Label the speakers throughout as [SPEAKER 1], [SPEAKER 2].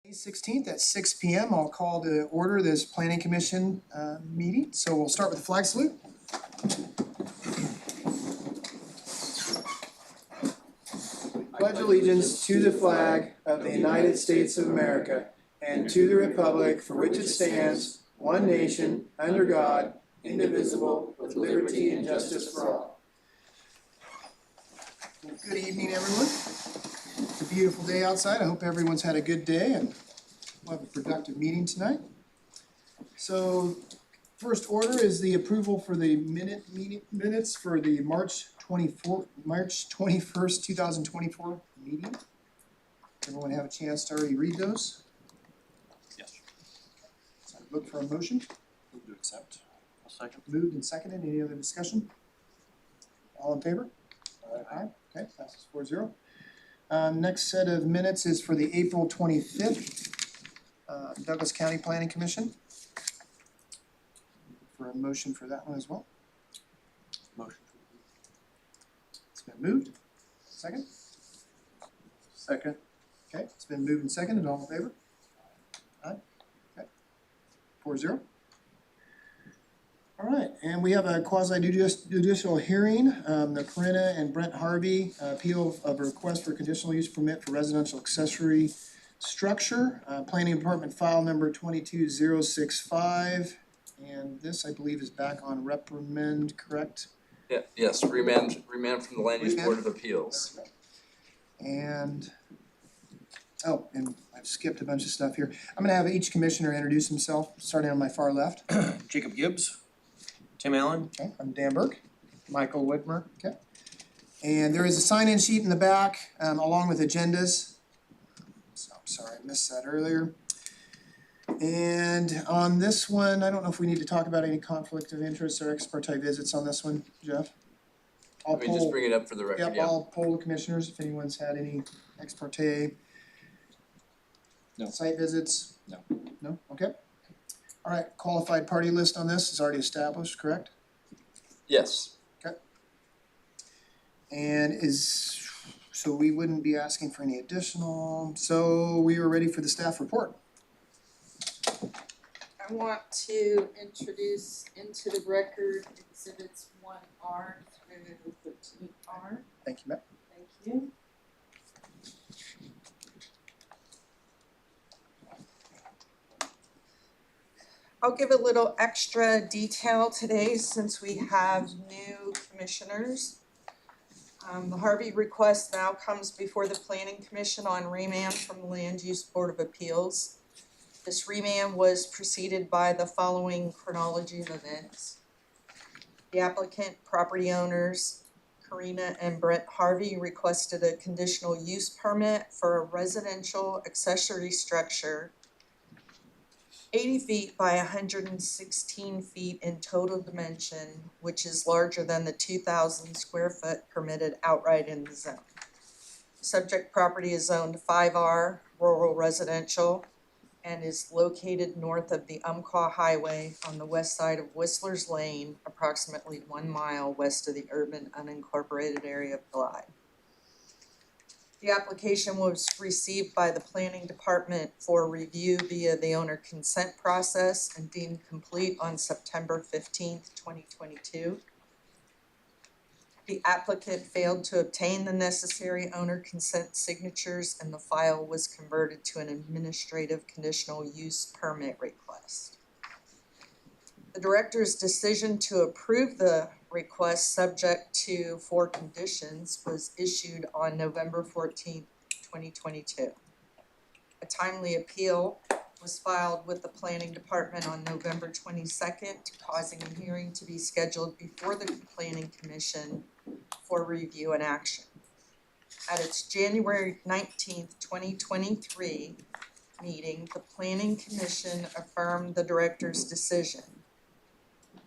[SPEAKER 1] May 16th at 6 p.m. I'll call to order this Planning Commission meeting. So we'll start with the flag salute. Pledge allegiance to the flag of the United States of America and to the republic for which it stands, one nation, under God, indivisible, with liberty and justice for all. Good evening, everyone. It's a beautiful day outside. I hope everyone's had a good day and we'll have a productive meeting tonight. So first order is the approval for the minutes for the March 21st, 2024 meeting. Everyone have a chance to already read those?
[SPEAKER 2] Yes.
[SPEAKER 1] So look for a motion.
[SPEAKER 2] Move to accept. I'll second.
[SPEAKER 1] Moved and seconded. Any other discussion? All in favor? Aye. Okay, passes 4-0. Next set of minutes is for the April 25th Douglas County Planning Commission. For a motion for that one as well.
[SPEAKER 2] Motion.
[SPEAKER 1] It's been moved. Second?
[SPEAKER 2] Second.
[SPEAKER 1] Okay, it's been moved and seconded. All in favor? Aye. Okay. 4-0. All right, and we have a quasi-judicial hearing. The Corinna and Brent Harvey appeal of a request for conditional use permit for residential accessory structure. Planning Department file number 22065. And this, I believe, is back on reprimand, correct?
[SPEAKER 3] Yeah, yes, remand from the Land Use Board of Appeals.
[SPEAKER 1] And, oh, and I've skipped a bunch of stuff here. I'm gonna have each commissioner introduce himself, starting on my far left.
[SPEAKER 2] Jacob Gibbs. Tim Allen.
[SPEAKER 1] Okay, I'm Dan Burke. Michael Whitmer, okay. And there is a sign-in sheet in the back, along with agendas. So, I'm sorry, I missed that earlier. And on this one, I don't know if we need to talk about any conflict of interest or ex parte visits on this one, Jeff? I'll
[SPEAKER 3] Let me just bring it up for the record,
[SPEAKER 1] Yep,
[SPEAKER 3] yeah.
[SPEAKER 1] I'll poll the commissioners if anyone's had any ex parte.
[SPEAKER 2] No.
[SPEAKER 1] Site visits?
[SPEAKER 2] No.
[SPEAKER 1] No, okay. All right, qualified party list on this is already established, correct?
[SPEAKER 3] Yes,
[SPEAKER 1] And so we wouldn't be asking for any additional, so we are ready for the staff report.
[SPEAKER 4] I want to introduce into the record exhibits 1R through 13R.
[SPEAKER 1] Thank you, Matt.
[SPEAKER 4] Thank you. I'll give a little extra detail today since we have new commissioners. The Harvey request now comes before the Planning Commission on remand from the Land Use Board of Appeals. This remand was preceded by the following chronology of events. The applicant, property owners, Corinna and Brent Harvey, requested a conditional use permit for a residential accessory structure 80 feet by 116 feet in total dimension, which is larger than the 2,000 square foot permitted outright in the zone. Subject property is zoned 5R, rural residential, and is located north of the Umpqua Highway on the west side of Whistler's Lane, approximately 1 mile west of the urban unincorporated area of Glide. The application was received by the Planning Department for review via the owner consent process and deemed complete on September 15th, 2022. The applicant failed to obtain the necessary owner consent signatures and the file was converted to an administrative conditional use permit request. The director's decision to approve the request subject to 4 conditions was issued on November 14th, 2022. A timely appeal was filed with the Planning Department on November 22nd, causing a hearing to be scheduled before the Planning Commission for review and action. At its January 19th, 2023 meeting, the Planning Commission affirmed the director's decision.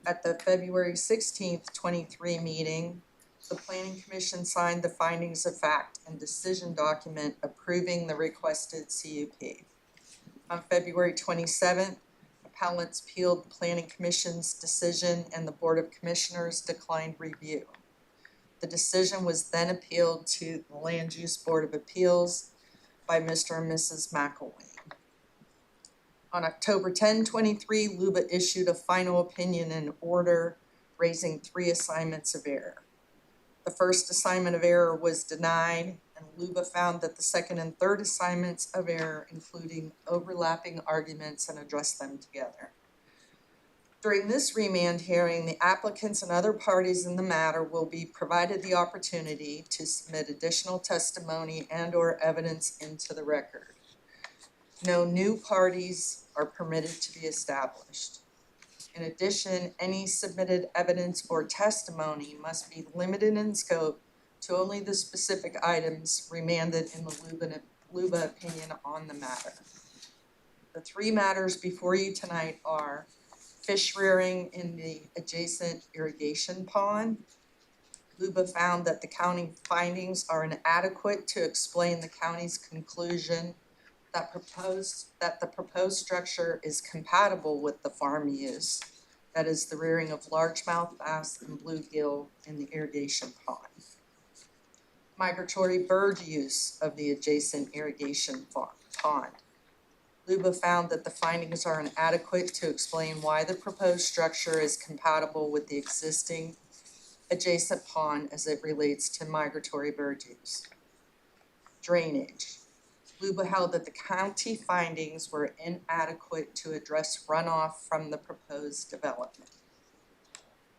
[SPEAKER 4] At the February 16th, 23 meeting, the Planning Commission signed the findings of fact and decision document approving the requested CUP. On February 27th, appellants appealed the Planning Commission's decision and the Board of Commissioners declined review. The decision was then appealed to the Land Use Board of Appeals by Mr. and Mrs. McElwain. On October 10, 23, Luba issued a final opinion and order raising 3 assignments of error. The first assignment of error was denied, and Luba found that the second and third assignments of error, including overlapping arguments, and addressed them together. During this remand hearing, the applicants and other parties in the matter will be provided the opportunity to submit additional testimony and/or evidence into the record. No new parties are permitted to be established. In addition, any submitted evidence or testimony must be limited in scope to only the specific items remanded in the Luba opinion on the matter. The 3 matters before you tonight are fish rearing in the adjacent irrigation pond. Luba found that the county findings are inadequate to explain the county's conclusion that the proposed structure is compatible with the farm use, that is the rearing of largemouth bass and bluegill in the irrigation pond. Migratory bird use of the adjacent irrigation pond. Luba found that the findings are inadequate to explain why the proposed structure is compatible with the existing adjacent pond as it relates to migratory bird use. Drainage. Luba held that the county findings were inadequate to address runoff from the proposed development.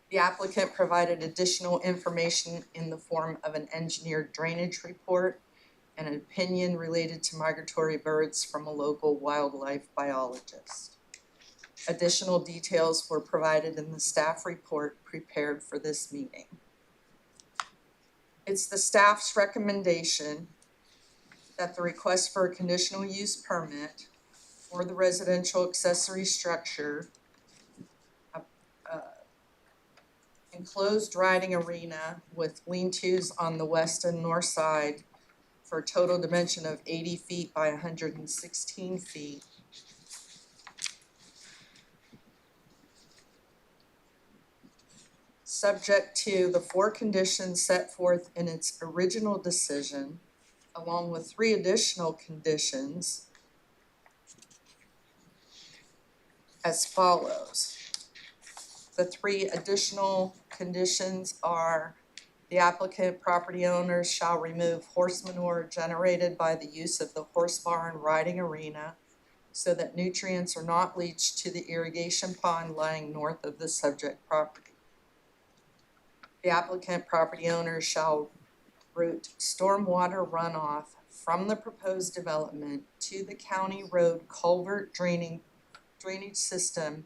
[SPEAKER 4] The applicant provided additional information in the form of an engineered drainage report and an opinion related to migratory birds from a local wildlife biologist. Additional details were provided in the staff report prepared for this meeting. It's the staff's recommendation that the request for a conditional use permit for the residential accessory structure, enclosed riding arena with lean-tos on the west and north side for a total dimension of 80 feet by 116 feet. Subject to the 4 conditions set forth in its original decision, along with 3 additional conditions as follows. The 3 additional conditions are: the applicant property owners shall remove horse manure generated by the use of the horse barn riding arena so that nutrients are not leached to the irrigation pond lying north of the subject property. The applicant property owners shall route stormwater runoff from the proposed development to the county road culvert drainage system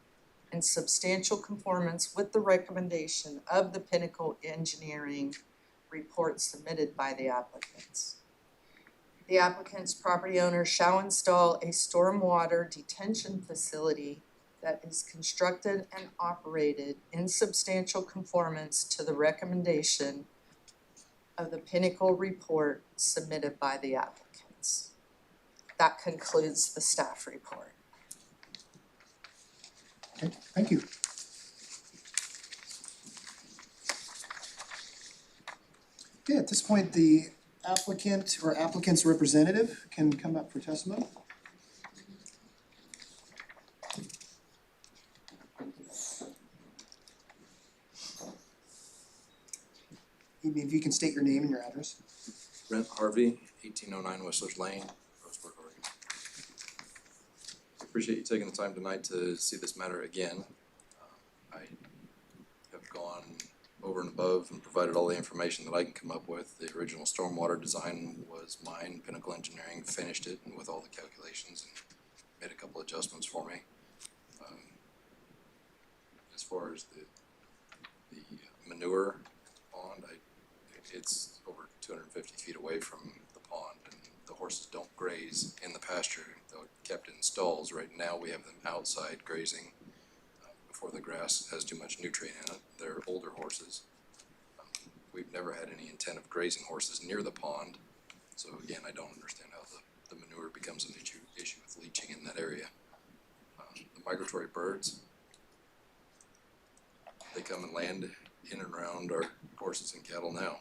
[SPEAKER 4] in substantial conformance with the recommendation of the Pinnacle Engineering report submitted by the applicants. The applicant's property owner shall install a stormwater detention facility that is constructed and operated in substantial conformance to the recommendation of the Pinnacle report submitted by the applicants. That concludes the staff report.
[SPEAKER 1] Okay, thank you. Okay, at this point, the applicant or applicant's representative can come up for testimony. If you can state your name and your address.
[SPEAKER 3] Brent Harvey, 1809 Whistler's Lane, Roseburg, Oregon. Appreciate you taking the time tonight to see this matter again. I have gone over and above and provided all the information that I can come up with. The original stormwater design was mine. Pinnacle Engineering finished it with all the calculations and made a couple adjustments for me. As far as the manure pond, it's over 250 feet away from the pond, and the horses don't graze in the pasture. They're kept in stalls. Right now we have them outside grazing before the grass has too much nutrient in it. They're older horses. We've never had any intent of grazing horses near the pond. So again, I don't understand how the manure becomes an issue with leaching in that area. The migratory birds, they come and land in and around our horses and cattle now.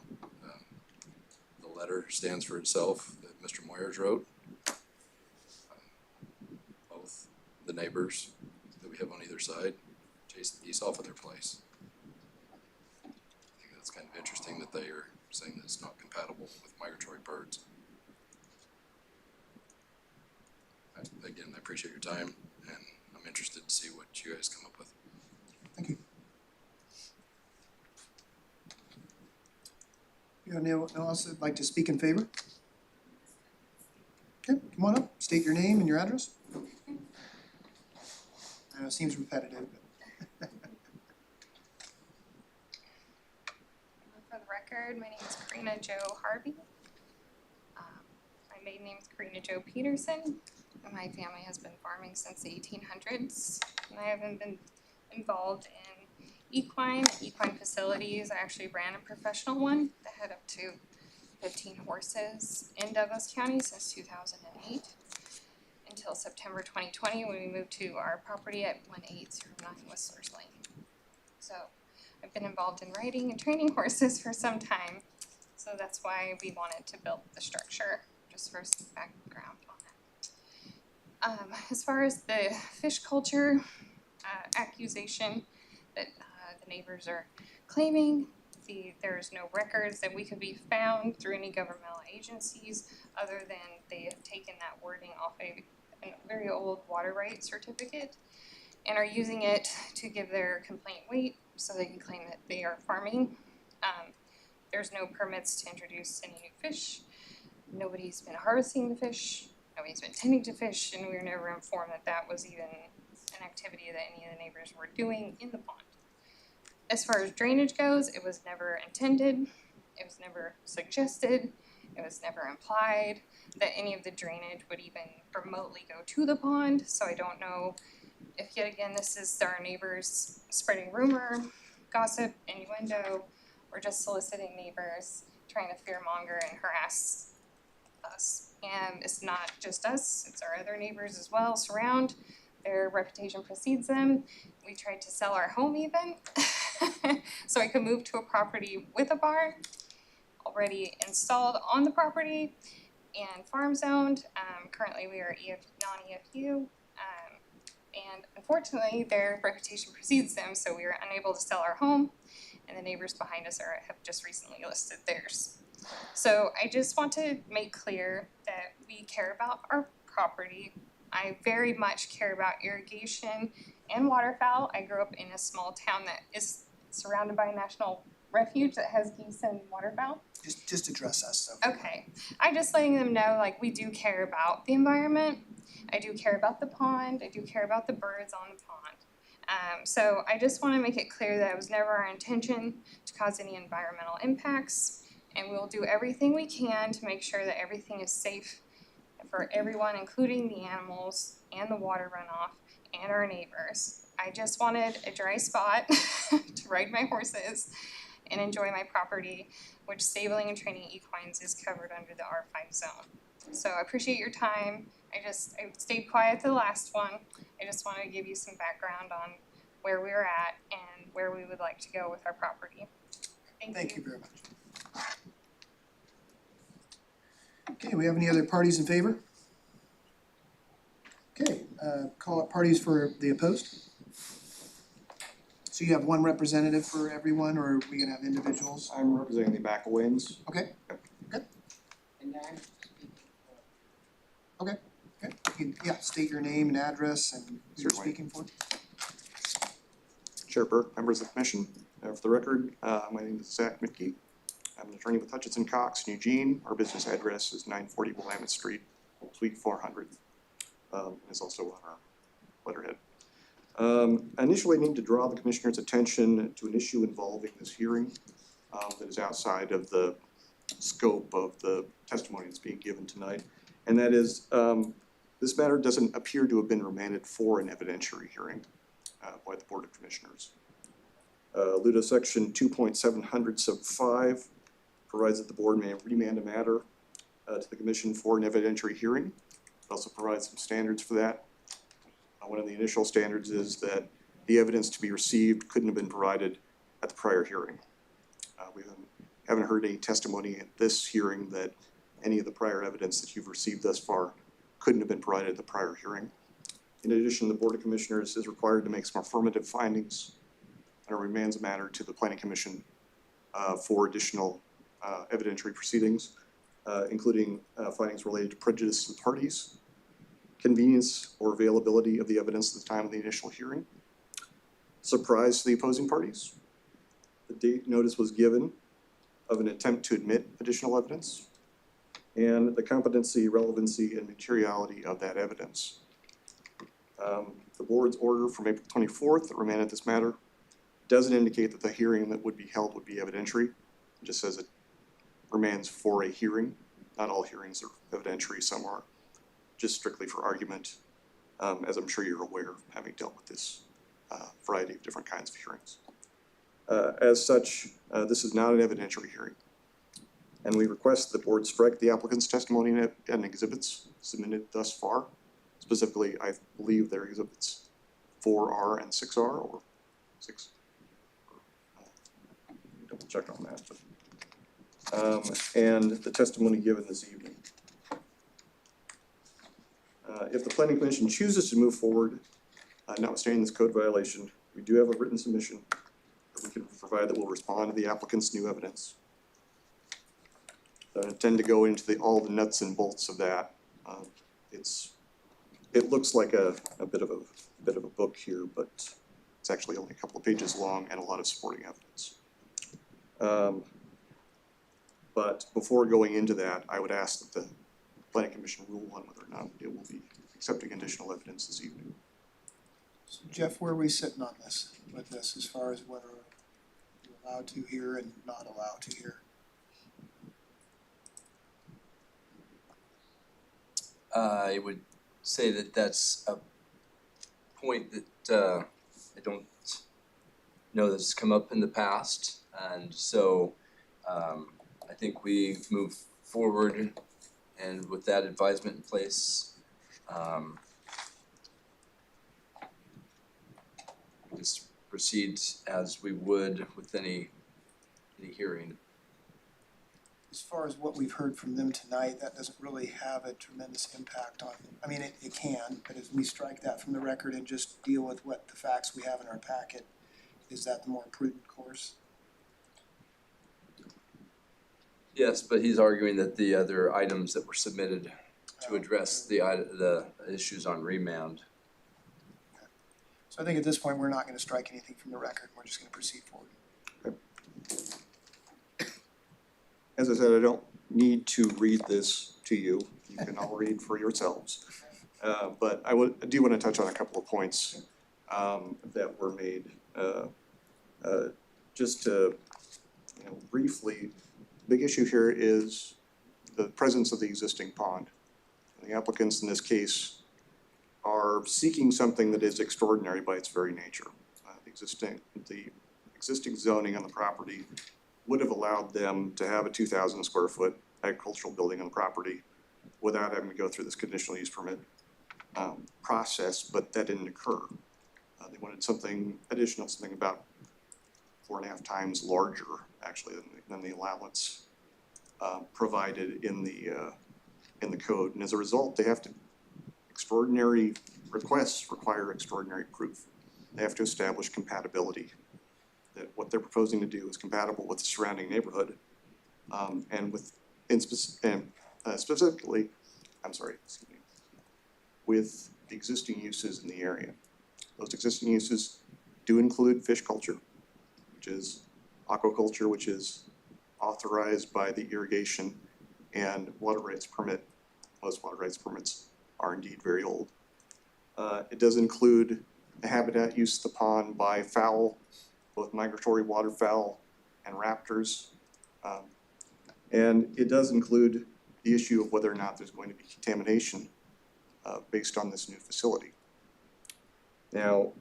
[SPEAKER 3] The letter stands for itself that Mr. Moyers wrote. Both the neighbors that we have on either side, chase the geese off of their place. I think that's kind of interesting that they are saying that it's not compatible with migratory birds. Again, I appreciate your time, and I'm interested to see what you guys come up with.
[SPEAKER 1] Thank you. Anyone else that'd like to speak in favor? Okay, come on up, state your name and your address. I know it seems repetitive, but.
[SPEAKER 5] For the record, my name is Karina Jo Harvey. My maiden name is Karina Jo Peterson, and my family has been farming since the 1800s. And I haven't been involved in equine facilities. I actually ran a professional one that had up to 15 horses in Douglas County since 2008 until September 2020 when we moved to our property at 1809 Whistler's Lane. So I've been involved in riding and training horses for some time, so that's why we wanted to build the structure, just for some background on it. As far as the fish culture accusation that the neighbors are claiming, there's no records that we could be found through any governmental agencies other than they have taken that wording off a very old water right certificate and are using it to give their complaint weight so they can claim that they are farming. There's no permits to introduce any new fish. Nobody's been harvesting the fish. Nobody's been tending to fish, and we were never informed that that was even an activity that any of the neighbors were doing in the pond. As far as drainage goes, it was never intended, it was never suggested, it was never implied that any of the drainage would even remotely go to the pond, so I don't know if yet again this is our neighbors spreading rumor, gossip, innuendo, or just soliciting neighbors, trying to fearmonger and harass us. And it's not just us, it's our other neighbors as well surround. Their reputation precedes them. We tried to sell our home even, so I could move to a property with a barn already installed on the property and farm zoned. Currently we are non-EFU, and unfortunately their reputation precedes them, so we were unable to sell our home, and the neighbors behind us have just recently listed theirs. So I just want to make clear that we care about our property. I very much care about irrigation and waterfowl. I grew up in a small town that is surrounded by a national refuge that has geese and waterfowl.
[SPEAKER 1] Just address us, so.
[SPEAKER 5] Okay, I'm just letting them know, like, we do care about the environment. I do care about the pond. I do care about the birds on the pond. So I just want to make it clear that it was never our intention to cause any environmental impacts, and we'll do everything we can to make sure that everything is safe for everyone, including the animals and the water runoff and our neighbors. I just wanted a dry spot to ride my horses and enjoy my property, which stabling and training equines is covered under the R5 zone. So I appreciate your time. I stayed quiet the last one. I just wanted to give you some background on where we were at and where we would like to go with our property.
[SPEAKER 1] Thank you very much. Okay, we have any other parties in favor? Okay, call up parties for the opposed. So you have one representative for everyone, or are we gonna have individuals?
[SPEAKER 6] I'm representing the McElwains.
[SPEAKER 1] Okay, good. Okay, good. You can, yeah, state your name and address and who you're
[SPEAKER 6] Certainly.
[SPEAKER 1] speaking for.
[SPEAKER 6] Chair Burke, members of the commission. For the record, my name is Zach Mitke. I'm an attorney with Hutchinson Cox in Eugene. Our business address is 940 Willamette Street, Suite 400. Is also on our letterhead. Initially, I need to draw the commissioner's attention to an issue involving this hearing that is outside of the scope of the testimony that's being given tonight. And that is, this matter doesn't appear to have been remanded for an evidentiary hearing by the Board of Commissioners. LUDA section 2.700 sub 5 provides that the board may remand a matter to the commission for an evidentiary hearing. It also provides some standards for that. One of the initial standards is that the evidence to be received couldn't have been provided at the prior hearing. We haven't heard any testimony at this hearing that any of the prior evidence that you've received thus far couldn't have been provided at the prior hearing. In addition, the Board of Commissioners is required to make some affirmative findings and remands a matter to the Planning Commission for additional evidentiary proceedings, including findings related to prejudice to the parties, convenience or availability of the evidence at the time of the initial hearing, surprise to the opposing parties, the date notice was given of an attempt to admit additional evidence, and the competency, relevancy, and materiality of that evidence. The board's order from April 24th that remanded this matter doesn't indicate that the hearing that would be held would be evidentiary. It just says it remands for a hearing. Not all hearings are evidentiary, some are just strictly for argument, as I'm sure you're aware, having dealt with this variety of different kinds of hearings. As such, this is not an evidentiary hearing, and we request the board strike the applicant's testimony and exhibits submitted thus far. Specifically, I believe they're exhibits 4R and 6R, or 6. Double check on that. And the testimony given this evening. If the Planning Commission chooses to move forward, notwithstanding this code violation, we do have a written submission that we can provide that will respond to the applicant's new evidence. I don't intend to go into all the nuts and bolts of that. It looks like a bit of a book here, but it's actually only a couple of pages long and a lot of supporting evidence. But before going into that, I would ask that the Planning Commission rule on whether or not it will be accepting additional evidence this evening.
[SPEAKER 1] So Jeff, where are we sitting on this, with this, as far as whether we're allowed to hear and not allowed to hear?
[SPEAKER 7] I would say that that's a point that I don't know that's come up in the past, and so I think we move forward, and with that advisement in place, just proceed as we would with any hearing.
[SPEAKER 1] As far as what we've heard from them tonight, that doesn't really have a tremendous impact on, I mean, it can, but if we strike that from the record and just deal with what the facts we have in our packet, is that the more prudent course?
[SPEAKER 7] Yes, but he's arguing that the other items that were submitted to address the issues on remand.
[SPEAKER 1] So I think at this point, we're not gonna strike anything from the record, we're just gonna proceed forward.
[SPEAKER 6] As I said, I don't need to read this to you. You can all read for yourselves. But I do want to touch on a couple of points that were made. Just to briefly, the big issue here is the presence of the existing pond. The applicants in this case are seeking something that is extraordinary by its very nature. The existing zoning on the property would have allowed them to have a 2,000 square foot agricultural building on the property without having to go through this conditional use permit process, but that didn't occur. They wanted something additional, something about 4.5 times larger actually than the allowance provided in the code. And as a result, they have to, extraordinary requests require extraordinary proof. They have to establish compatibility, that what they're proposing to do is compatible with the surrounding neighborhood, specifically, with the existing uses in the area. Those existing uses do include fish culture, which is aquaculture, which is authorized by the irrigation and water rights permit. Most water rights permits are indeed very old. It does include the habitat use of the pond by fowl, both migratory waterfowl and raptors. And it does include the issue of whether or not there's going to be contamination based on this new facility. Now,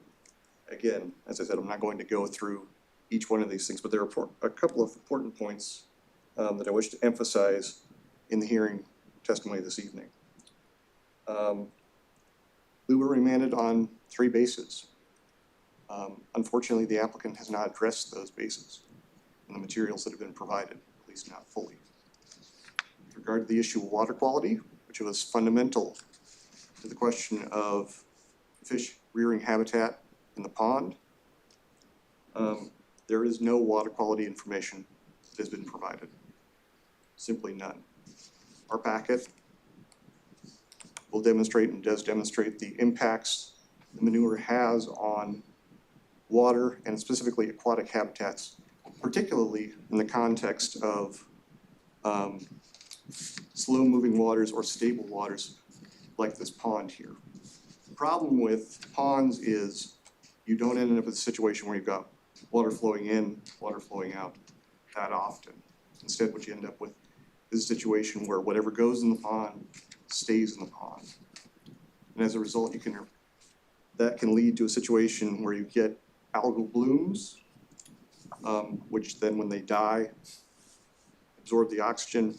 [SPEAKER 6] again, as I said, I'm not going to go through each one of these things, but there are a couple of important points that I wish to emphasize in the hearing testimony this evening. We were remanded on 3 bases. Unfortunately, the applicant has not addressed those bases in the materials that have been provided, at least not fully. With regard to the issue of water quality, which was fundamental to the question of fish rearing habitat in the pond. There is no water quality information that has been provided. Simply none. Our packet will demonstrate and does demonstrate the impacts the manure has on water and specifically aquatic habitats, particularly in the context of slow-moving waters or stable waters like this pond here. The problem with ponds is you don't end up with a situation where you've got water flowing in, water flowing out that often. Instead, what you end up with is a situation where whatever goes in the pond stays in the pond. And as a result, that can lead to a situation where you get algal blooms, which then when they die, absorb the oxygen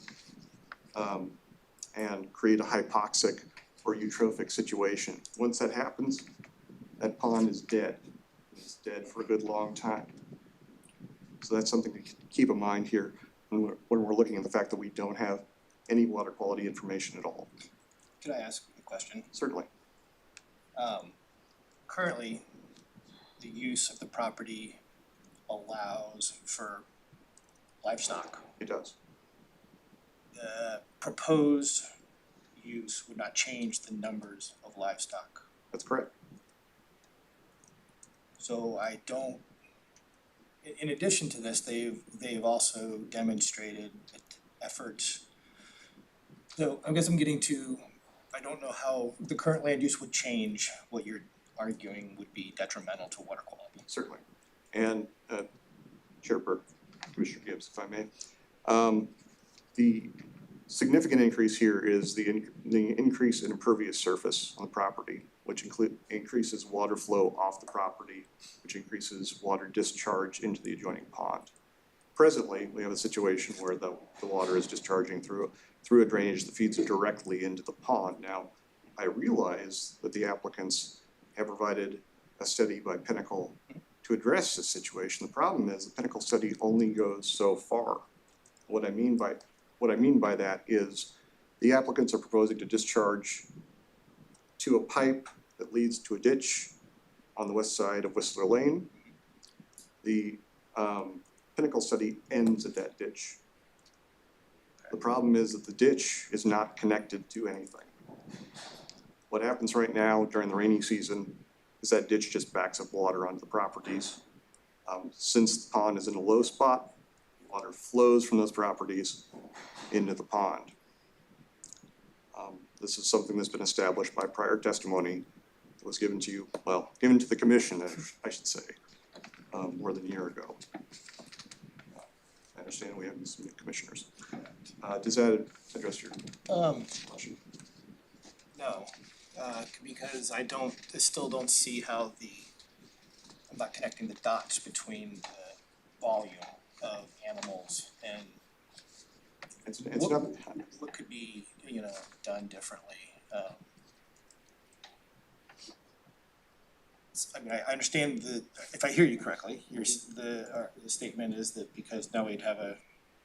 [SPEAKER 6] and create a hypoxic or eutrophic situation. Once that happens, that pond is dead. It's dead for a good long time. So that's something to keep in mind here when we're looking at the fact that we don't have any water quality information at all.
[SPEAKER 8] Could I ask a question?
[SPEAKER 6] Certainly.
[SPEAKER 8] Currently, the use of the property allows for livestock.
[SPEAKER 6] It does.
[SPEAKER 8] The proposed use would not change the numbers of livestock.
[SPEAKER 6] That's correct.
[SPEAKER 8] So I don't, in addition to this, they've also demonstrated efforts. So I guess I'm getting to, I don't know how the current land use would change what you're arguing would be detrimental to water quality.
[SPEAKER 6] Certainly. And Chair Burke, Commissioner Gibbs, if I may. The significant increase here is the increase in impervious surface on the property, which increases water flow off the property, which increases water discharge into the adjoining pond. Presently, we have a situation where the water is discharging through a drainage that feeds directly into the pond. Now, I realize that the applicants have provided a study by Pinnacle to address this situation. The problem is the Pinnacle study only goes so far. What I mean by that is the applicants are proposing to discharge to a pipe that leads to a ditch on the west side of Whistler Lane. The Pinnacle study ends at that ditch. The problem is that the ditch is not connected to anything. What happens right now during the rainy season is that ditch just backs up water onto the properties. Since the pond is in a low spot, water flows from those properties into the pond. This is something that's been established by prior testimony that was given to you, well, given to the commission, I should say, more than a year ago. I understand we have some new commissioners. Does that address your question?
[SPEAKER 8] No, because I still don't see how I'm not connecting the dots between the volume of animals and
[SPEAKER 6] It's not.
[SPEAKER 8] what could be, done differently. I mean, I understand if I hear you correctly, the statement is that because now we'd have a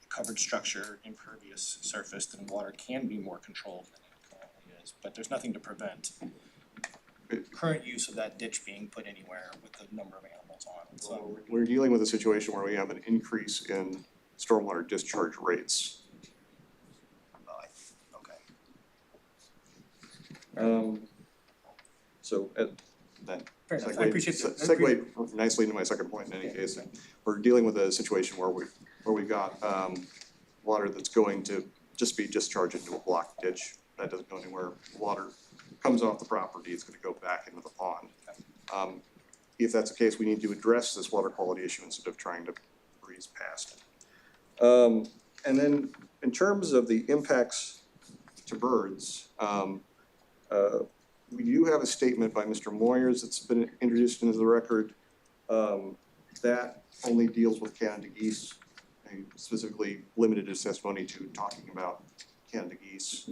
[SPEAKER 8] covered structure, impervious surface, then water can be more controlled than it currently is, but there's nothing to prevent current use of that ditch being put anywhere with the number of animals on it, so.
[SPEAKER 6] We're dealing with a situation where we have an increase in stormwater discharge rates.
[SPEAKER 8] Okay.
[SPEAKER 6] So that
[SPEAKER 8] Fair enough, I appreciate that.
[SPEAKER 6] segued nicely into my second point in any case. We're dealing with a situation where we've got water that's going to just be discharged into a blocked ditch. That doesn't go anywhere. Water comes off the property, it's gonna go back into the pond. If that's the case, we need to address this water quality issue instead of trying to breeze past it. And then in terms of the impacts to birds, we do have a statement by Mr. Moyers that's been introduced into the record that only deals with Canada geese. He specifically limited his testimony to talking about Canada geese.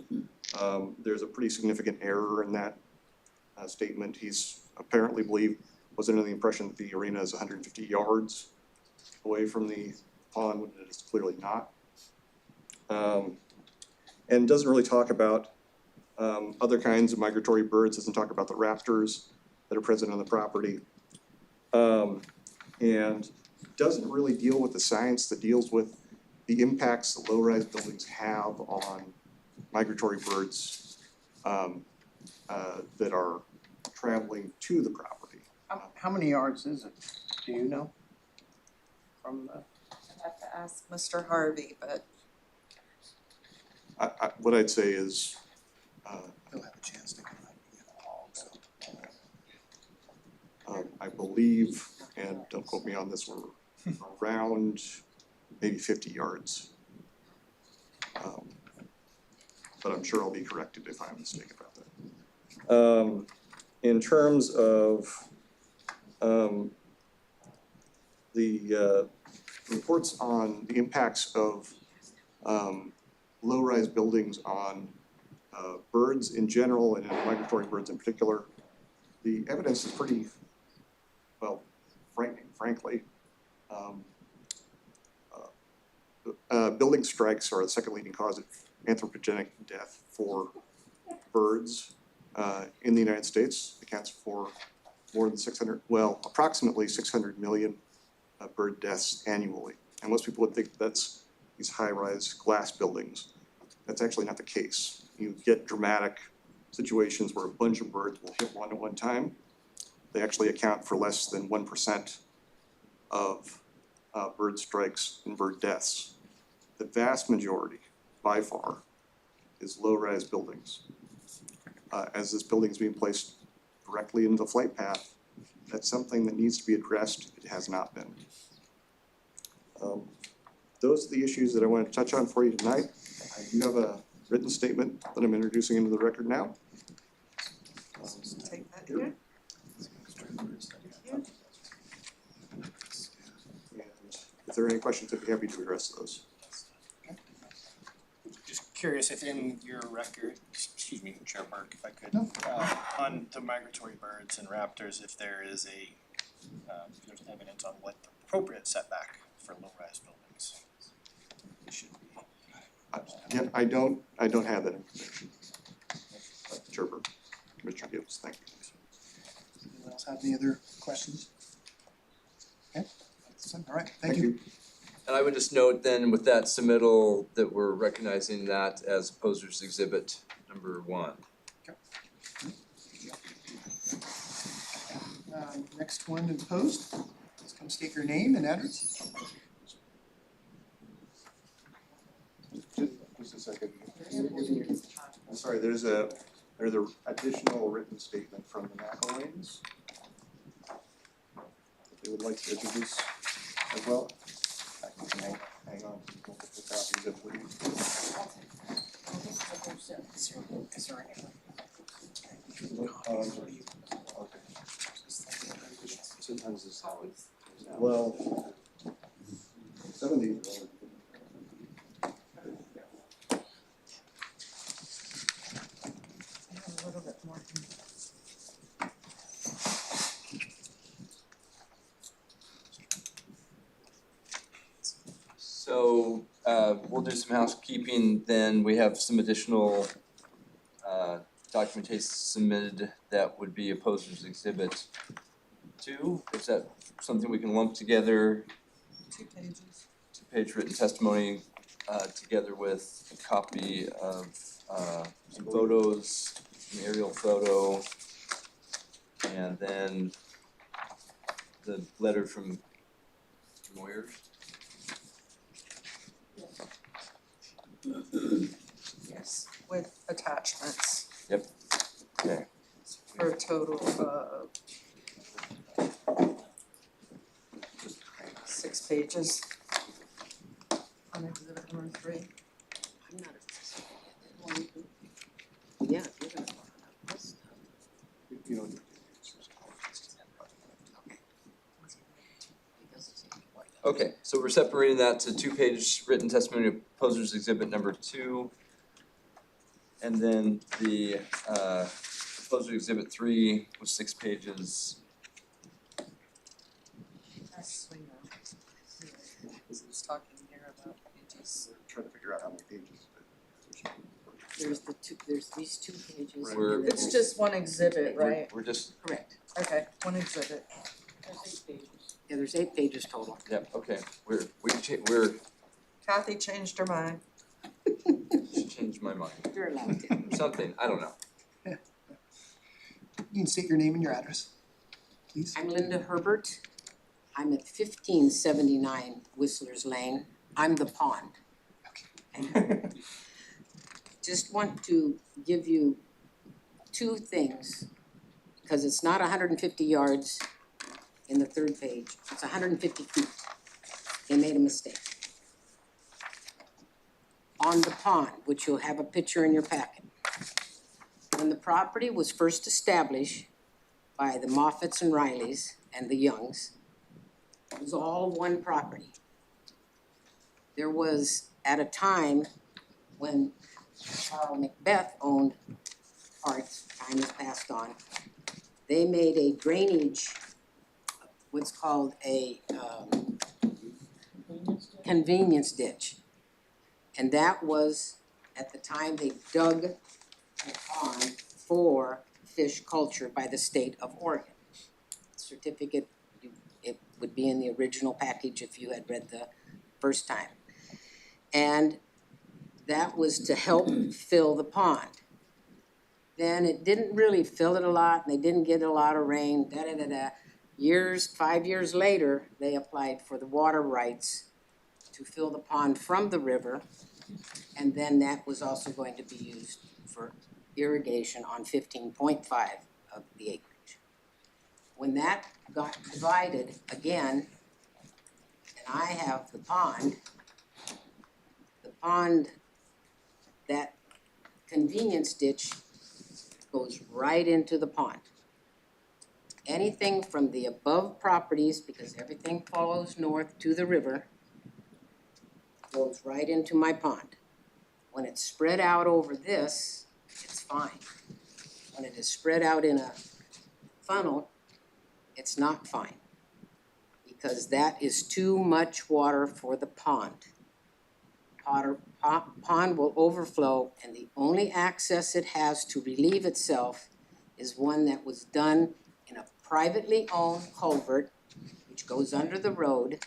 [SPEAKER 6] There's a pretty significant error in that statement. He's apparently was under the impression that the arena is 150 yards away from the pond, when it is clearly not. And doesn't really talk about other kinds of migratory birds, doesn't talk about the raptors, that are present on the property. And doesn't really deal with the science that deals with the impacts that low-rise buildings have on migratory birds that are traveling to the property.
[SPEAKER 2] How many yards is it? Do you know? From the,
[SPEAKER 4] I'd have to ask Mr. Harvey, but
[SPEAKER 6] What I'd say is,
[SPEAKER 1] He'll have a chance to come out and get along, so.
[SPEAKER 6] I believe, and don't quote me on this, we're around maybe 50 yards. But I'm sure I'll be corrected if I'm mistaken about that. In terms of the reports on the impacts of low-rise buildings on birds in general and migratory birds in particular, the evidence is pretty, well, frightening, frankly. Building strikes are the second leading cause of anthropogenic death for birds in the United States. Accounts for more than approximately 600 million bird deaths annually. And most people would think that's these high-rise glass buildings. That's actually not the case. You get dramatic situations where a bunch of birds will hit one at one time. They actually account for less than 1% of bird strikes and bird deaths. The vast majority, by far, is low-rise buildings. As this building is being placed directly into the flight path, that's something that needs to be addressed. It has not been. Those are the issues that I wanted to touch on for you tonight. I do have a written statement that I'm introducing into the record now.
[SPEAKER 4] take that here.
[SPEAKER 6] And if there are any questions, I'd be happy to address those.
[SPEAKER 8] Just curious if in your record, excuse me, Chair Park, if I could,
[SPEAKER 1] No.
[SPEAKER 8] On the migratory birds and raptors, if there is if there's evidence on what the appropriate setback for low-rise buildings should be.
[SPEAKER 6] Yeah, I don't have that information. Chair Burke, Commissioner Gibbs, thank you.
[SPEAKER 1] Anyone else have any other questions? Okay, all right, thank you.
[SPEAKER 7] And I would just note then with that submittal that we're recognizing that as Posers Exhibit number 1.
[SPEAKER 1] Next one in post, let's come state your name and address.
[SPEAKER 6] Just a second. I'm sorry, there's a additional written statement from the McElwains that they would like to introduce as well. Hang on, we'll get the copies of okay. Sometimes this is how it goes out. Well, some of these.
[SPEAKER 4] A little bit more.
[SPEAKER 7] So we'll do some housekeeping, then we have some additional documentation submitted that would be a Posers Exhibit 2. Is that something we can lump together?
[SPEAKER 4] 2 pages.
[SPEAKER 7] 2-page written testimony together with a copy of some photos, an aerial photo, and then the letter from Moyer.
[SPEAKER 4] Yes, with attachments.
[SPEAKER 7] Yep. Okay.
[SPEAKER 4] For a total of 6 pages. On exhibit number 3.
[SPEAKER 9] I'm not a. Yeah, you're gonna want this stuff.
[SPEAKER 6] You know,
[SPEAKER 7] Okay, so we're separating that to 2-page written testimony of Posers Exhibit number 2. And then the Posers Exhibit 3 with 6 pages.
[SPEAKER 4] Actually, no. Who's talking here about pages?
[SPEAKER 6] trying to figure out how many pages.
[SPEAKER 9] There's these 2 pages.
[SPEAKER 6] Right.
[SPEAKER 7] We're-
[SPEAKER 9] and then
[SPEAKER 4] It's just one exhibit, right?
[SPEAKER 7] We're just
[SPEAKER 9] Correct.
[SPEAKER 4] Okay, one exhibit.
[SPEAKER 9] Yeah, there's 8 pages total.
[SPEAKER 7] Yep, okay, we're,
[SPEAKER 4] Kathy changed her mind.
[SPEAKER 7] she changed my mind,
[SPEAKER 9] You're allowed to.
[SPEAKER 7] something, I don't know.
[SPEAKER 1] You can state your name and your address, please.
[SPEAKER 9] I'm Linda Herbert. I'm at 1579 Whistler's Lane. I'm the pond. Okay. Just want to give you 2 things, because it's not 150 yards in the 3rd page, it's 150 feet. They made a mistake. On the pond, which you'll have a picture in your packet. When the property was first established by the Moffetts and Rileys and the Youngs, it was all one property. There was, at a time when Carl Macbeth owned parts, time has passed on, they made a drainage, what's called a convenience ditch. And that was, at the time they dug a pond for fish culture by the state of Oregon. Certificate, it would be in the original package if you had read the first time. And that was to help fill the pond. Then it didn't really fill it a lot, and they didn't get a lot of rain, Years, 5 years later, they applied for the water rights to fill the pond from the river, and then that was also going to be used for irrigation on 15.5 of the acreage. When that got divided again, and I have the pond, that convenience ditch goes right into the pond. Anything from the above properties, because everything follows north to the river, goes right into my pond. When it's spread out over this, it's fine. When it is spread out in a funnel, it's not fine, because that is too much water for the pond. Pond will overflow, and the only access it has to relieve itself is one that was done in a privately owned culvert, which goes under the road,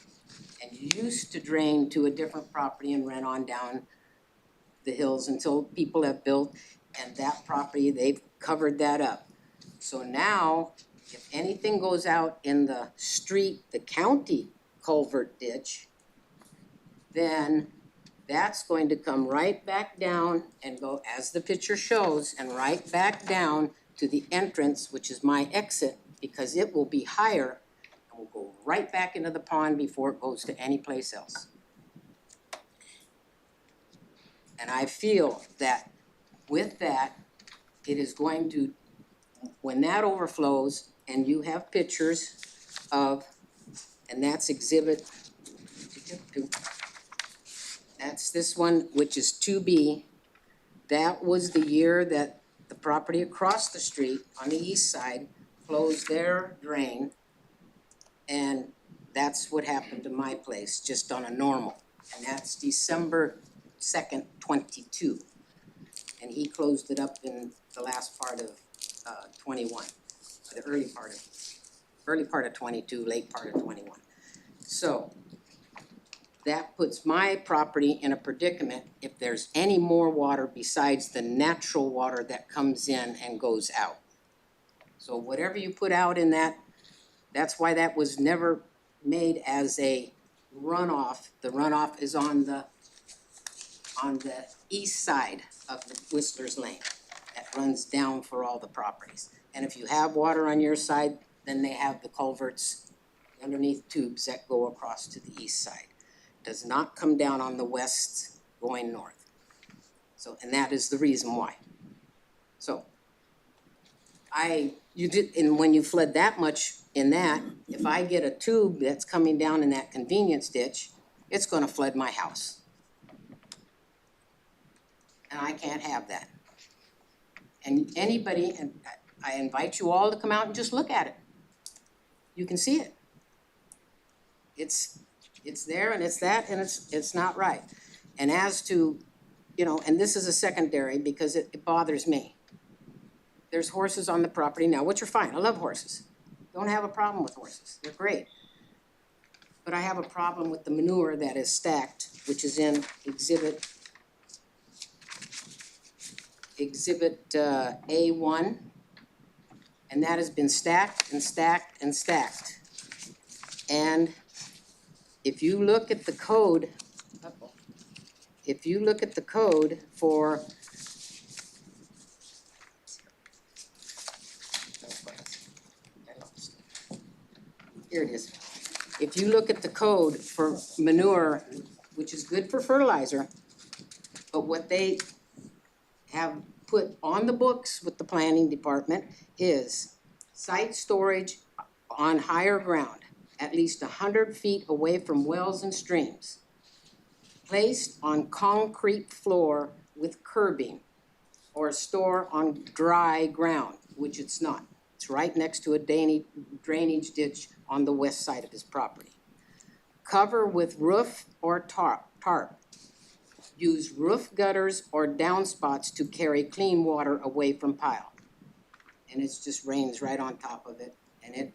[SPEAKER 9] and used to drain to a different property and run on down the hills until people have built, and that property, they've covered that up. So now, if anything goes out in the street, the county culvert ditch, then that's going to come right back down and go, as the picture shows, and right back down to the entrance, which is my exit, because it will be higher and will go right back into the pond before it goes to any place else. And I feel that with that, it is going to, when that overflows, and you have pictures of, and that's exhibit, that's this one, which is 2B. That was the year that the property across the street on the east side closed their drain. And that's what happened to my place, just on a normal. And that's December 2nd, 22. And he closed it up in the last part of 21, or the early part of 22, late part of 21. So that puts my property in a predicament if there's any more water besides the natural water that comes in and goes out. So whatever you put out in that, that's why that was never made as a runoff. The runoff is on the east side of the Whistler's Lane that runs down for all the properties. And if you have water on your side, then they have the culverts underneath tubes that go across to the east side. Does not come down on the west going north. So, and that is the reason why. So, and when you flood that much in that, if I get a tube that's coming down in that convenience ditch, it's gonna flood my house. And I can't have that. And anybody, and I invite you all to come out and just look at it. You can see it. It's there, and it's that, and it's not right. And as to, and this is a secondary because it bothers me. There's horses on the property now, which are fine, I love horses. Don't have a problem with horses, they're great. But I have a problem with the manure that is stacked, which is in exhibit A1. And that has been stacked and stacked and stacked. And if you look at the code, for here it is. If you look at the code for manure, which is good for fertilizer, but what they have put on the books with the planning department is site storage on higher ground, at least 100 feet away from wells and streams, placed on concrete floor with curbing, or store on dry ground, which it's not. It's right next to a drainage ditch on the west side of his property. Cover with roof or tarp. Use roof gutters or downspouts to carry clean water away from pile. And it just rains right on top of it, and it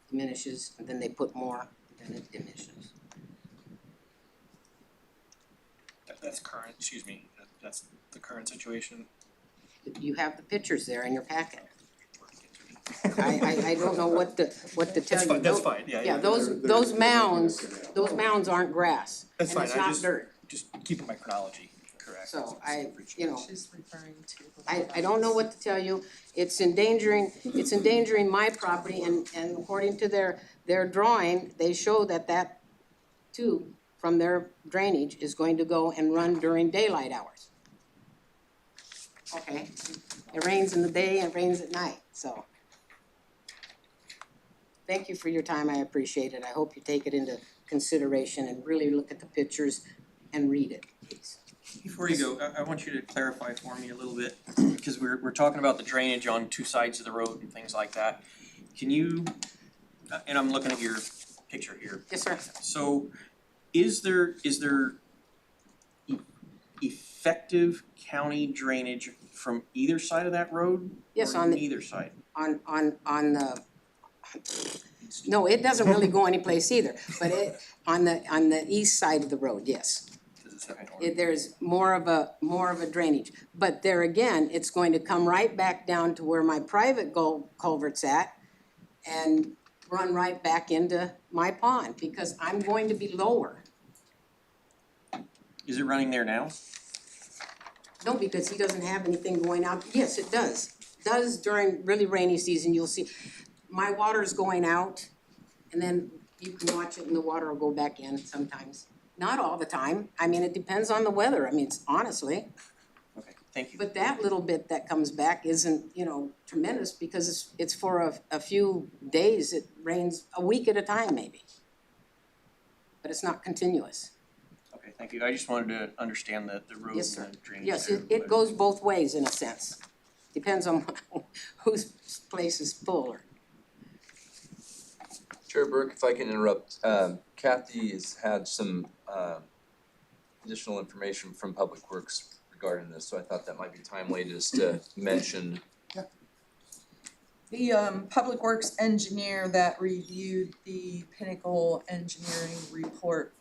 [SPEAKER 9] diminishes, and then they put more, and then it diminishes.
[SPEAKER 8] That's current, that's the current situation.
[SPEAKER 9] You have the pictures there in your packet. I don't know what to tell you.
[SPEAKER 8] That's fine, yeah.
[SPEAKER 9] Yeah, those mounds aren't grass, and
[SPEAKER 8] That's fine,
[SPEAKER 9] it's
[SPEAKER 8] I
[SPEAKER 9] not
[SPEAKER 8] just-
[SPEAKER 9] dirt.
[SPEAKER 8] Just keeping my chronology correct.
[SPEAKER 9] So
[SPEAKER 4] She's referring to.
[SPEAKER 9] I don't know what to tell you. It's endangering my property, and according to their drawing, they show that tube from their drainage is going to go and run during daylight hours. Okay, it rains in the day and it rains at night, so. Thank you for your time, I appreciate it. I hope you take it into consideration and really look at the pictures and read it, please.
[SPEAKER 10] Before you go, I want you to clarify for me a little bit, because we're talking about the drainage on two sides of the road and things like that. Can you, and I'm looking at your picture here,
[SPEAKER 9] Yes, sir.
[SPEAKER 10] so is there effective county drainage from either side of that road?
[SPEAKER 9] Yes,
[SPEAKER 10] or
[SPEAKER 9] on the-
[SPEAKER 10] neither side?
[SPEAKER 9] On the, no, it doesn't really go anyplace either, but on the east side of the road, yes. There's more of a drainage, but there again, it's going to come right back down to where my private culvert's at and run right back into my pond, because I'm going to be lower.
[SPEAKER 10] Is it running there now?
[SPEAKER 9] No, because he doesn't have anything going out. Yes, it does. Does during really rainy season, you'll see my water's going out, and then you can watch it and the water will go back in sometimes. Not all the time. I mean, it depends on the weather. I mean, it's honestly.
[SPEAKER 10] Okay, thank you.
[SPEAKER 9] But that little bit that comes back isn't, tremendous, because it's for a few days. It rains a week at a time maybe. But it's not continuous.
[SPEAKER 10] Okay, thank you. I just wanted to understand the road
[SPEAKER 9] Yes, sir.
[SPEAKER 10] and the drainage.
[SPEAKER 9] Yes,
[SPEAKER 10] there,
[SPEAKER 9] it
[SPEAKER 10] but-
[SPEAKER 9] goes both ways in a sense. Depends on whose place is fuller.
[SPEAKER 7] Chair Burke, if I can interrupt, Kathy has had some additional information from Public Works regarding this, so I thought that might be timely just to mention.
[SPEAKER 4] The Public Works engineer that reviewed the Pinnacle Engineering report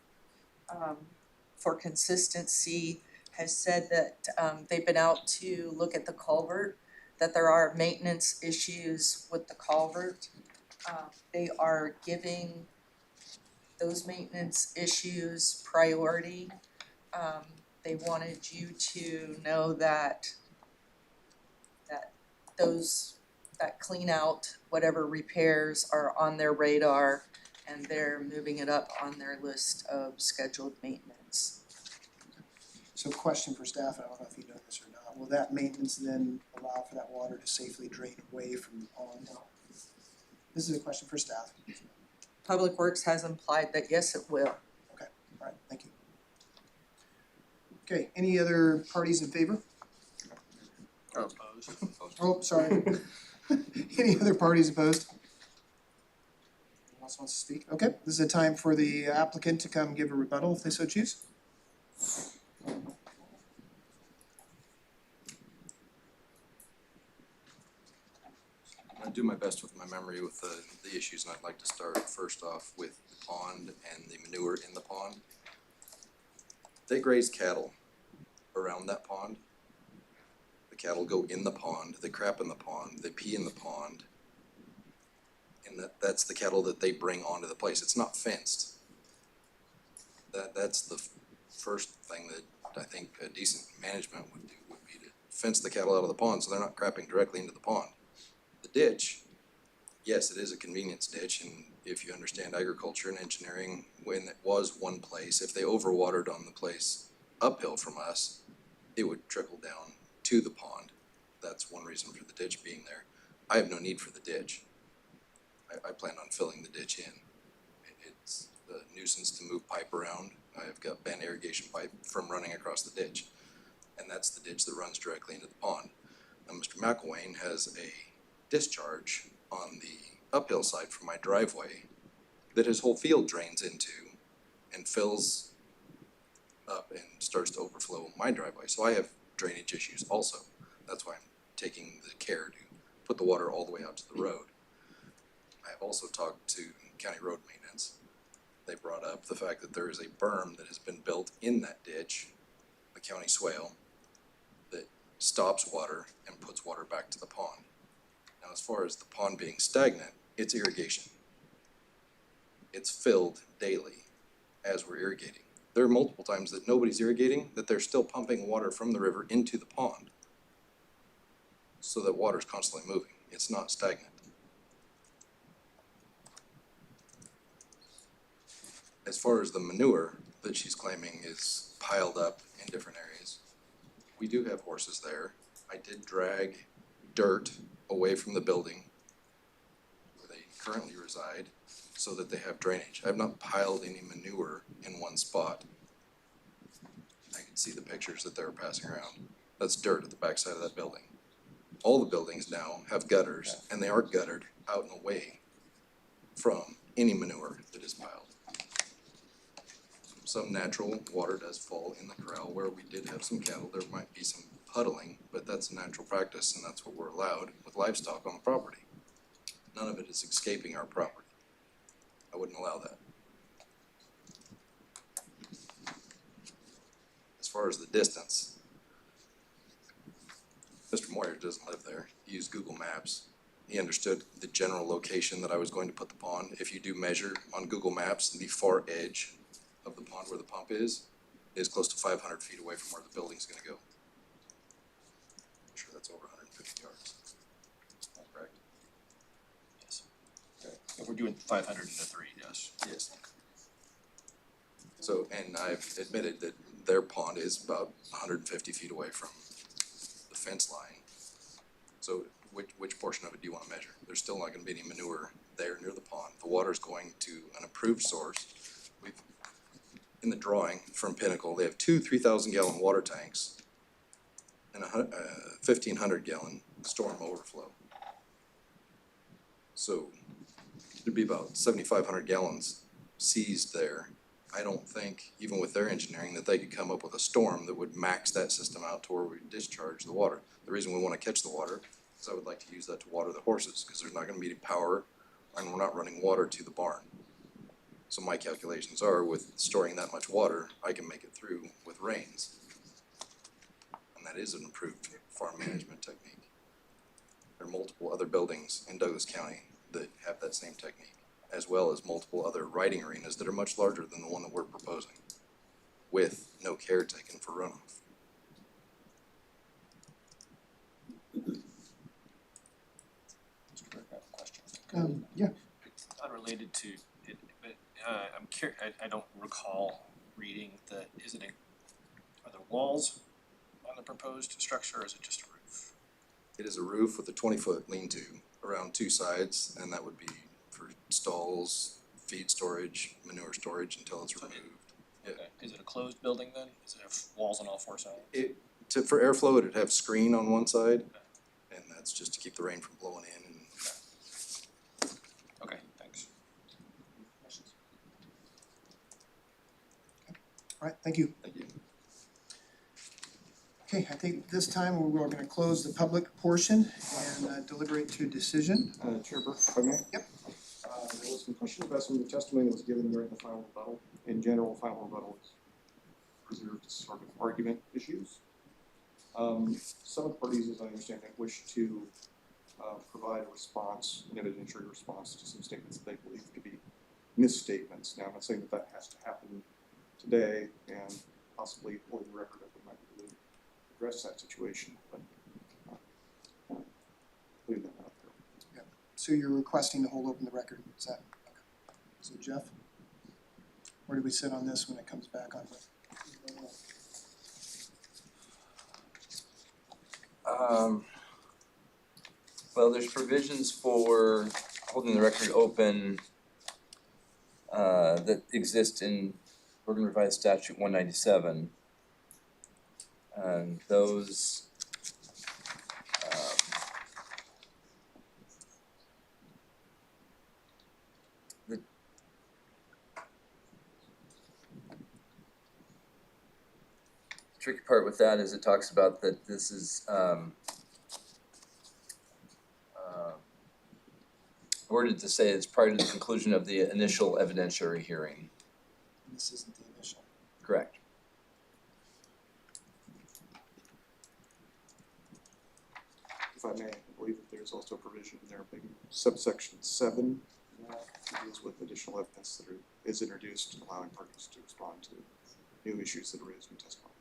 [SPEAKER 4] for consistency has said that they've been out to look at the culvert, that there are maintenance issues with the culvert. They are giving those maintenance issues priority. They wanted you to know that that clean out, whatever repairs are on their radar, and they're moving it up on their list of scheduled maintenance.
[SPEAKER 1] So question for staff, I don't know if you know this or not, will that maintenance then allow for that water to safely drain away from the pond? This is a question for staff.
[SPEAKER 4] Public Works has implied that yes, it will.
[SPEAKER 1] Alright, thank you. Okay, any other parties in favor?
[SPEAKER 8] Or opposed.
[SPEAKER 1] Oh, sorry. Any other parties opposed? Anyone else wants to speak? Okay, this is a time for the applicant to come give a rebuttal if they so choose.
[SPEAKER 3] do my best with my memory with the issues, and I'd like to start first off with the pond and the manure in the pond. They graze cattle around that pond. The cattle go in the pond, they crap in the pond, they pee in the pond. And that's the cattle that they bring onto the place. It's not fenced. That's the first thing that I think a decent management would do, would be to fence the cattle out of the pond so they're not crapping directly into the pond. The ditch, yes, it is a convenience ditch, and if you understand agriculture and engineering, when it was one place, if they overwatered on the place uphill from us, it would trickle down to the pond. That's one reason for the ditch being there. I have no need for the ditch. I plan on filling the ditch in. It's a nuisance to move pipe around. I've got bent irrigation pipe from running across the ditch, and that's the ditch that runs directly into the pond. Now, Mr. McElwain has a discharge on the uphill side from my driveway that his whole field drains into and fills up and starts to overflow my driveway. So I have drainage issues also. That's why I'm taking the care to put the water all the way out to the road. I have also talked to County Road Maintenance. They brought up the fact that there is a berm that has been built in that ditch, the county swale, that stops water and puts water back to the pond. Now, as far as the pond being stagnant, it's irrigation. It's filled daily as we're irrigating. There are multiple times that nobody's irrigating, that they're still pumping water from the river into the pond. So that water's constantly moving. It's not stagnant. As far as the manure that she's claiming is piled up in different areas, we do have horses there. I did drag dirt away from the building where they currently reside so that they have drainage. I've not piled any manure in one spot. I can see the pictures that they were passing around. That's dirt at the backside of that building. All the buildings now have gutters, and they are guttered out and away from any manure that is piled. Some natural water does fall in the corral. Where we did have some cattle, there might be some puddling, but that's a natural practice, and that's what we're allowed with livestock on the property. None of it is escaping our property. I wouldn't allow that. As far as the distance, Mr. Moyer doesn't live there. He used Google Maps. He understood the general location that I was going to put the pond. If you do measure on Google Maps, the far edge of the pond where the pump is close to 500 feet away from where the building's gonna go. I'm sure that's over 150 yards. Correct?
[SPEAKER 8] Yes. Okay, if we're doing 500 into 3, yes.
[SPEAKER 3] Yes. So, and I've admitted that their pond is about 150 feet away from the fence line. So which portion of it do you wanna measure? There's still not gonna be any manure there near the pond. The water's going to an approved source. In the drawing from Pinnacle, they have two 3,000 gallon water tanks and a 1,500 gallon storm overflow. So there'd be about 7,500 gallons seized there. I don't think, even with their engineering, that they could come up with a storm that would max that system out to where we discharge the water. The reason we wanna catch the water is I would like to use that to water the horses, cause there's not gonna be any power and we're not running water to the barn. So my calculations are, with storing that much water, I can make it through with rains. And that is an improved farm management technique. There are multiple other buildings in Douglas County that have that same technique, as well as multiple other riding arenas that are much larger than the one that we're proposing, with no care taken for runoff.
[SPEAKER 8] Mr. Burke, I have a question.
[SPEAKER 1] Yeah,
[SPEAKER 8] It's unrelated to it, but I'm curious, I don't recall reading are there walls on the proposed structure, or is it just a roof?
[SPEAKER 3] It is a roof with a 20-foot lean-to around two sides, and that would be for stalls, feed storage, manure storage until it's removed. Yeah.
[SPEAKER 8] Okay. Is it a closed building then? Does it have walls on all 4 sides?
[SPEAKER 3] For airflow, it'd have screen on one side, and that's just to keep the rain from blowing in. And
[SPEAKER 8] Okay, thanks.
[SPEAKER 1] all right, thank you.
[SPEAKER 3] thank you.
[SPEAKER 1] Okay, I think this time we're gonna close the public portion and deliberate to a decision.
[SPEAKER 6] Chair Burke, if I may?
[SPEAKER 1] Yep.
[SPEAKER 6] There was some questions about some of the testimony that was given during the final rebuttal. In general, final rebuttal is reserved to sort of argument issues. Some of the parties, as I understand it, wish to provide a response, an evidentiary response to some statements that they believe to be misstatements. Now, I'm not saying that that has to happen today, and possibly holding the record up might be able to address that situation, but leave that out there.
[SPEAKER 1] So you're requesting to hold open the record, is that, okay. So Jeff? Where do we sit on this when it comes back on the?
[SPEAKER 7] Well, there's provisions for holding the record open that exist in Oregon Revised Statute 197. And those the tricky part with that is it talks about that this is worded to say it's prior to the conclusion of the initial evidentiary hearing.
[SPEAKER 1] This isn't the initial.
[SPEAKER 7] Correct.
[SPEAKER 6] If I may, I believe that there's also a provision in there, maybe subsection 7, that deals with additional evidence that is introduced, allowing parties to respond to new issues that arise in testimony.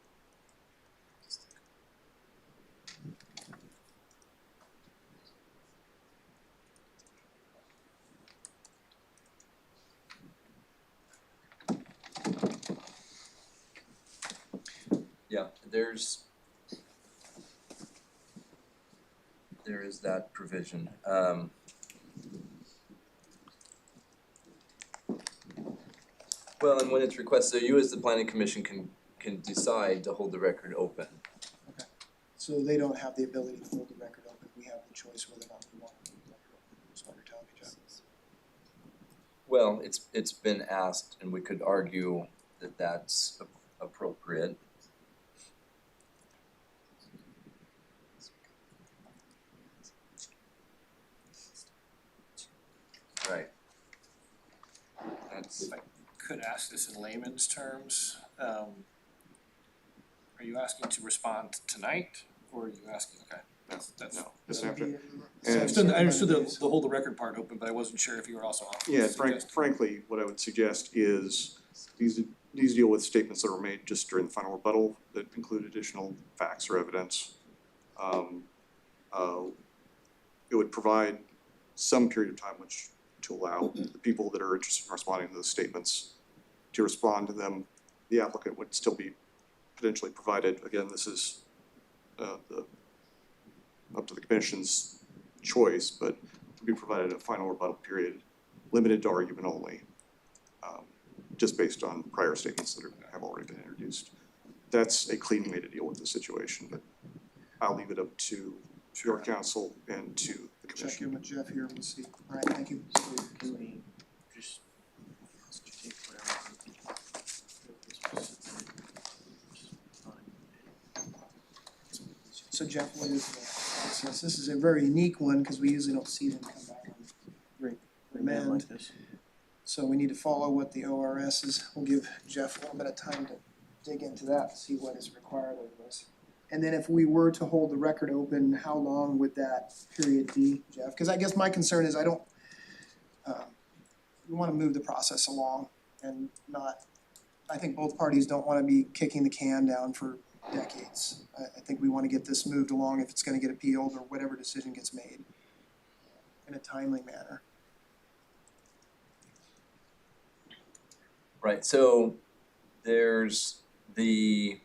[SPEAKER 7] Yeah, there is that provision. Well, and when it's requested, you as the planning commission can decide to hold the record open.
[SPEAKER 1] Okay. So they don't have the ability to hold the record open, we have the choice whether or not we want to hold the record open, is what you're telling me, Jeff.
[SPEAKER 7] Well, it's been asked, and we could argue that that's appropriate. Right. That's,
[SPEAKER 8] If I could ask this in layman's terms, are you asking to respond tonight, or are you asking, okay, that's.
[SPEAKER 6] No, this
[SPEAKER 1] That'd
[SPEAKER 6] after.
[SPEAKER 1] be-
[SPEAKER 6] And-
[SPEAKER 8] I understood the hold the record part open, but I wasn't sure if you were also offering.
[SPEAKER 6] Yeah, frankly, what I would suggest is these deal with statements that were made just during the final rebuttal that include additional facts or evidence. It would provide some period of time to allow the people that are interested in responding to those statements to respond to them. The applicant would still be potentially provided, again, this is up to the commission's choice, but would be provided a final rebuttal period limited to argument only, just based on prior statements that have already been introduced. That's a clean way to deal with the situation, but I'll leave it up to your council and to the
[SPEAKER 1] Check
[SPEAKER 6] commission.
[SPEAKER 1] in with Jeff here, we'll see. All right, thank you.
[SPEAKER 8] Can we just take whatever?
[SPEAKER 1] So Jeff, what is this? This is a very unique one, because we usually don't see them come back on remand.
[SPEAKER 8] Like this.
[SPEAKER 1] So we need to follow what the ORS is. We'll give Jeff a little bit of time to dig into that, to see what is required of us. And then if we were to hold the record open, how long would that period be, Jeff? Because I guess my concern is we wanna move the process along and not, I think both parties don't wanna be kicking the can down for decades. I think we wanna get this moved along if it's gonna get appealed or whatever decision gets made in a timely manner.
[SPEAKER 7] right, so there's the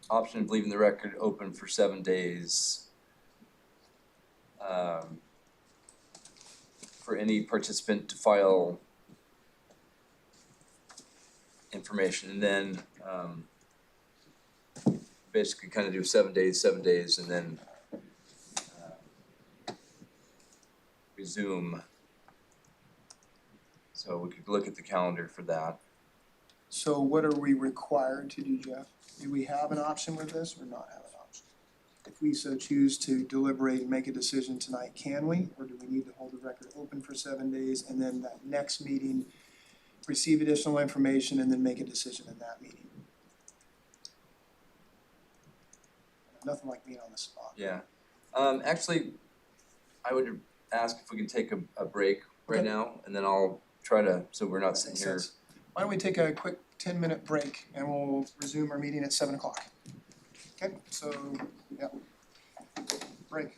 [SPEAKER 7] option of leaving the record open for 7 days for any participant to file information, and then basically kind of do 7 days, and then resume. So we could look at the calendar for that.
[SPEAKER 1] So what are we required to do, Jeff? Do we have an option with this or not have an option? If we so choose to deliberate and make a decision tonight, can we? Or do we need to hold the record open for 7 days and then that next meeting, receive additional information and then make a decision in that meeting? Nothing like being on the spot.
[SPEAKER 7] Yeah, actually, I would ask if we can take a break right
[SPEAKER 1] Okay.
[SPEAKER 7] now, and then I'll try to, so we're not sitting
[SPEAKER 1] Makes
[SPEAKER 7] here.
[SPEAKER 1] sense. Why don't we take a quick 10-minute break and we'll resume our meeting at 7 o'clock. Okay, so, yeah, break.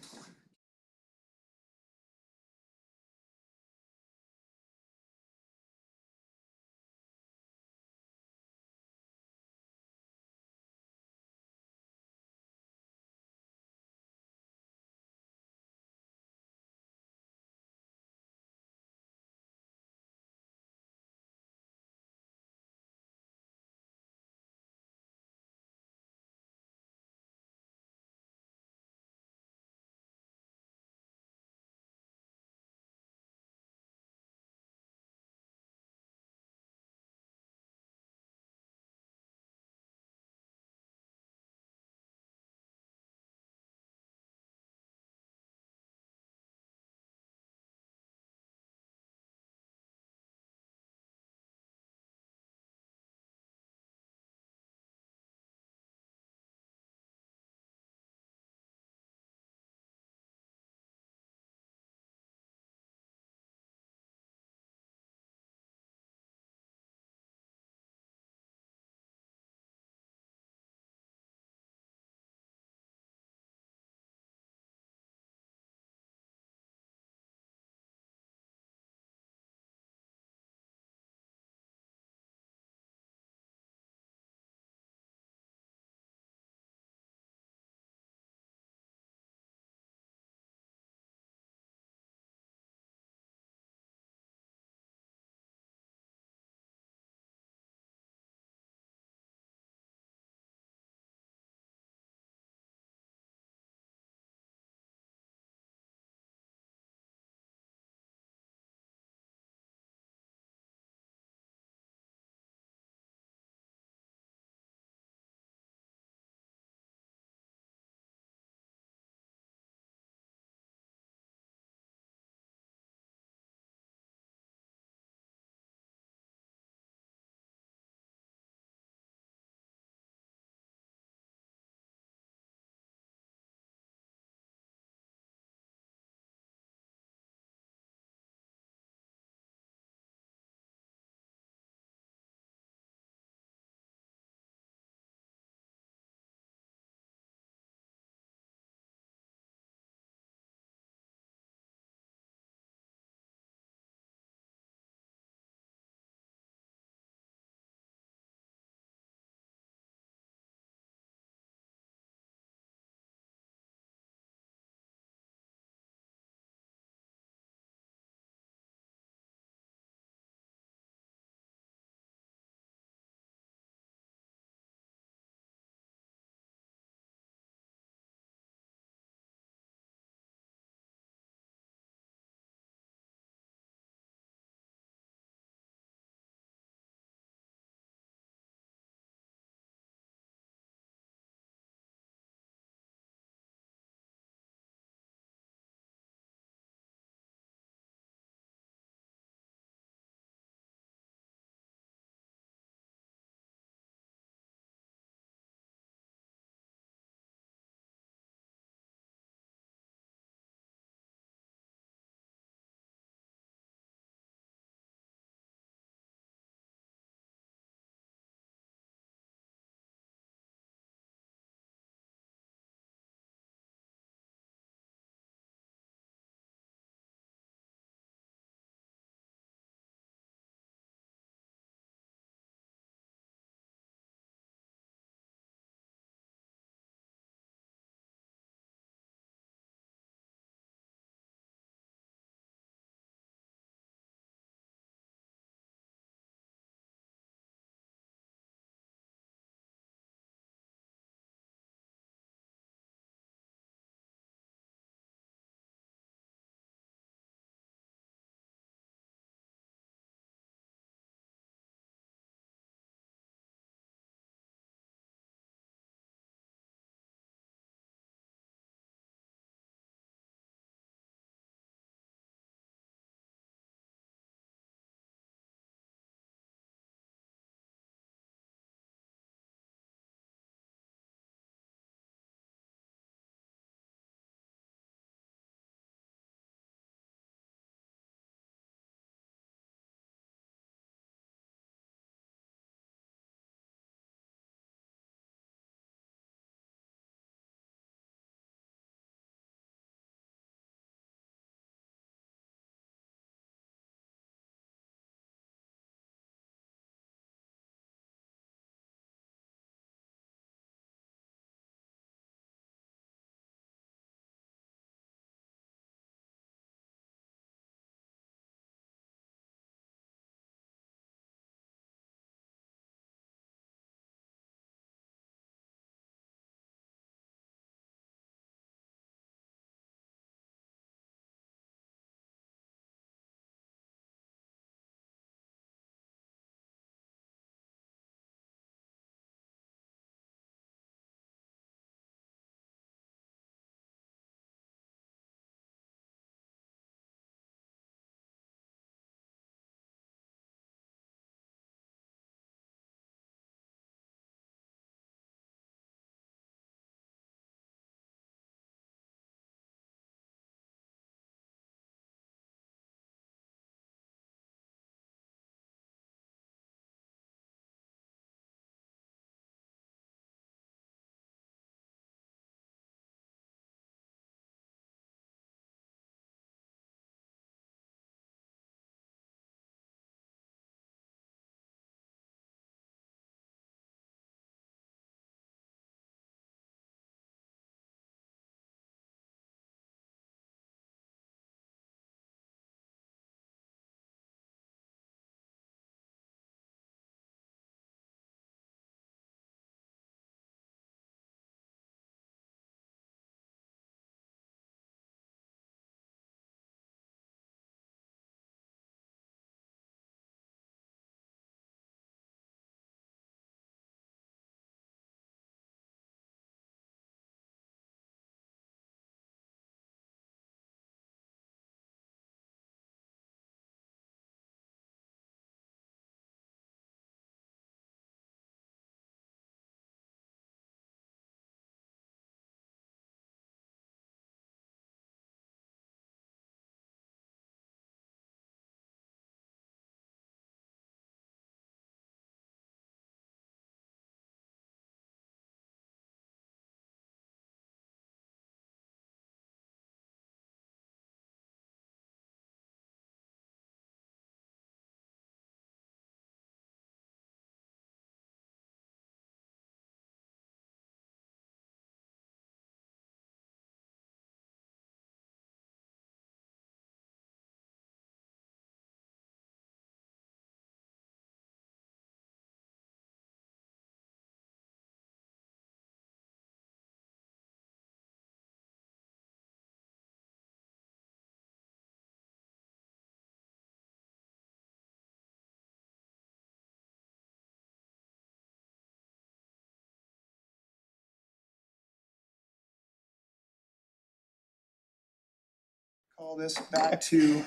[SPEAKER 1] Call this back to,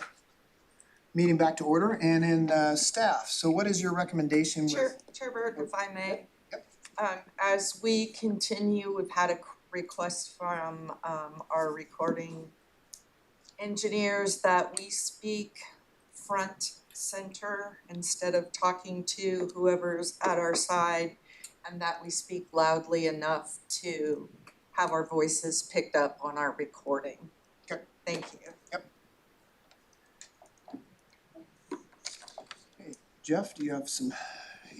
[SPEAKER 1] meeting back to order, and then staff, so what is your recommendation with?
[SPEAKER 4] Chair Burke, if I may.
[SPEAKER 1] Yep.
[SPEAKER 4] As we continue, we've had a request from our recording engineers that we speak front center instead of talking to whoever's at our side, and that we speak loudly enough to have our voices picked up on our recording.
[SPEAKER 1] Okay.
[SPEAKER 4] Thank you.
[SPEAKER 1] Hey, Jeff, do you have some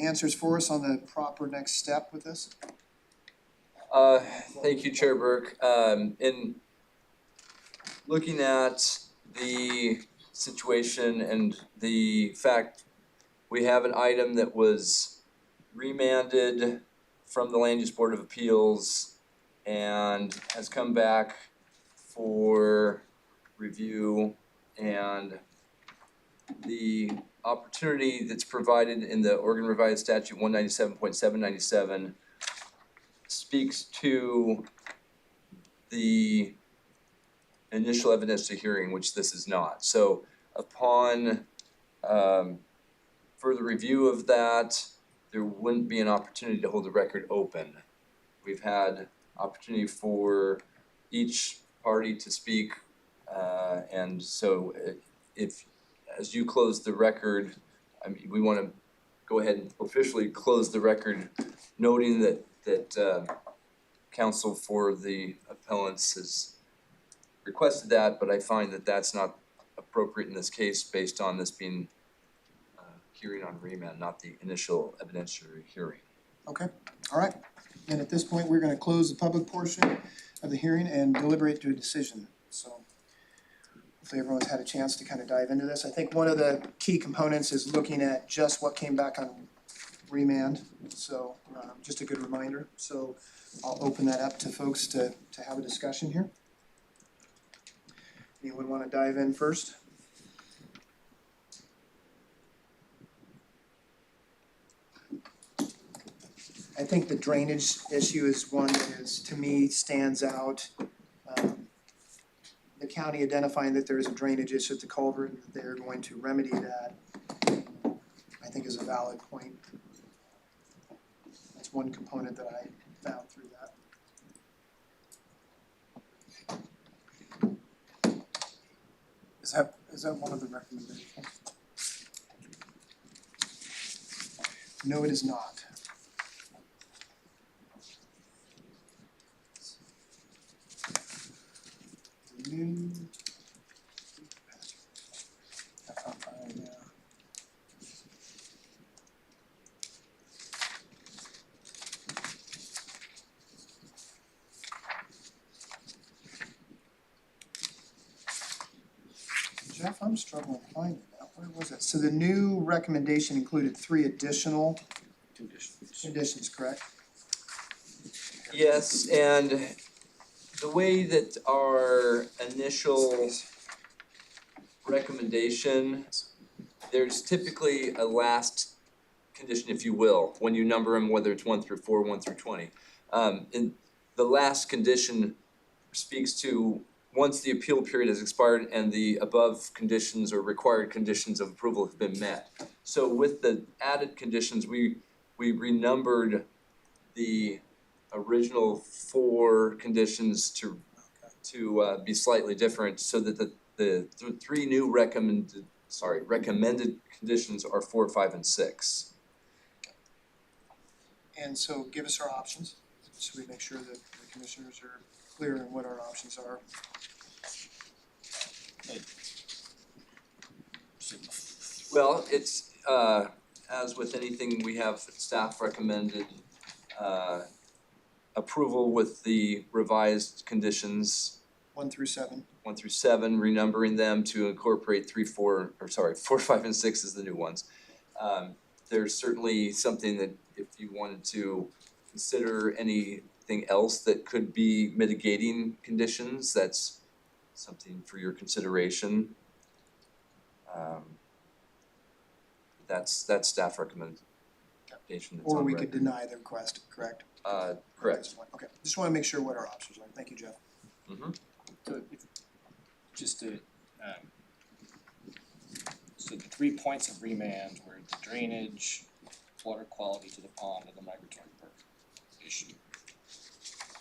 [SPEAKER 1] answers for us on the proper next step with this?
[SPEAKER 7] Thank you, Chair Burke. In looking at the situation and the fact we have an item that was remanded from the Land Use Board of Appeals and has come back for review, and the opportunity that's provided in the Oregon Revised Statute 197.797 speaks to the initial evidence to hearing, which this is not. So upon further review of that, there wouldn't be an opportunity to hold the record open. We've had opportunity for each party to speak, and so if, as you close the record, I mean, we wanna go ahead and officially close the record, noting that counsel for the appellants has requested that, but I find that that's not appropriate in this case based on this being hearing on remand, not the initial evidentiary hearing.
[SPEAKER 1] Okay, all right, and at this point, we're gonna close the public portion of the hearing and deliberate to a decision, so hopefully everyone's had a chance to kind of dive into this. I think one of the key components is looking at just what came back on remand, so just a good reminder. So I'll open that up to folks to have a discussion here. Anyone wanna dive in first? I think the drainage issue is one that is, to me, stands out. The county identifying that there is a drainage issue at the culvert and that they're going to remedy that, I think is a valid point. That's one component that I found through that. Is that one of the recommendations? No, it is not. New. Yeah. Jeff, I'm struggling finding that. Where was it? So the new recommendation included 3 additional conditions, correct?
[SPEAKER 7] Yes, and the way that our initial recommendation, there's typically a last condition, if you will, when you number them, whether it's 1 through 4, 1 through 20. And the last condition speaks to once the appeal period has expired and the above conditions or required conditions of approval have been met. So with the added conditions, we renumbered the original 4 conditions to be slightly different, so that the 3 new recommended conditions are 4, 5, and 6.
[SPEAKER 1] And so give us our options, so we make sure that the commissioners are clear on what our options are.
[SPEAKER 7] Well, it's as with anything, we have staff recommended approval with the revised conditions
[SPEAKER 1] 1 through 7.
[SPEAKER 7] 1 through 7, renumbering them to incorporate 4, 5, and 6 as the new ones. There's certainly something that if you wanted to consider anything else that could be mitigating conditions, that's something for your consideration. That's staff recommendation that's
[SPEAKER 1] Or
[SPEAKER 7] on
[SPEAKER 1] we
[SPEAKER 7] record.
[SPEAKER 1] could deny the request, correct?
[SPEAKER 7] Correct.
[SPEAKER 1] Okay, just wanna make sure what our options are. Thank you, Jeff.
[SPEAKER 7] Mm-hmm.
[SPEAKER 2] So just to
[SPEAKER 8] So the 3 points of remand were the drainage, water quality to the pond, and the migratory bird issue.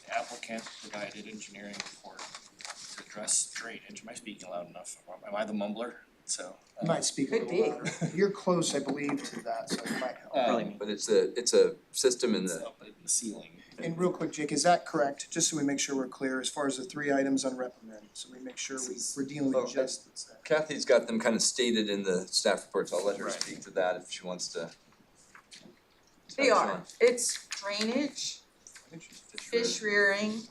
[SPEAKER 8] The applicant provided engineering report to address drainage. Am I speaking loud enough? Am I the mumbler? So.
[SPEAKER 1] You might speak a
[SPEAKER 4] Could
[SPEAKER 1] little
[SPEAKER 4] be.
[SPEAKER 1] louder. You're close, I believe, to that, so it might help.
[SPEAKER 10] Probably me.
[SPEAKER 7] But it's a system in
[SPEAKER 8] It's
[SPEAKER 7] the,
[SPEAKER 8] up in the ceiling.
[SPEAKER 1] And real quick, Jake, is that correct? Just so we make sure we're clear as far as the 3 items on reprimand, so we make sure we're dealing
[SPEAKER 7] Oh,
[SPEAKER 1] with just what's there.
[SPEAKER 7] Kathy's got them kind of stated in the staff report, so I'll let her
[SPEAKER 8] Right.
[SPEAKER 7] speak to that if she wants to.
[SPEAKER 4] They are, it's drainage, fish rearing,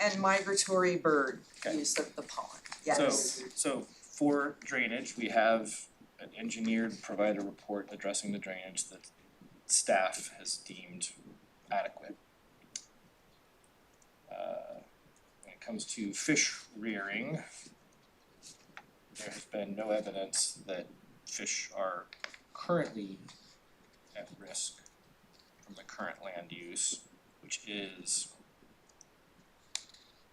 [SPEAKER 4] and migratory bird
[SPEAKER 8] Okay.
[SPEAKER 4] use of the pond, yes.
[SPEAKER 8] So for drainage, we have an engineered provider report addressing the drainage that staff has deemed adequate. When it comes to fish rearing, there has been no evidence that fish are currently at risk from the current land use, which is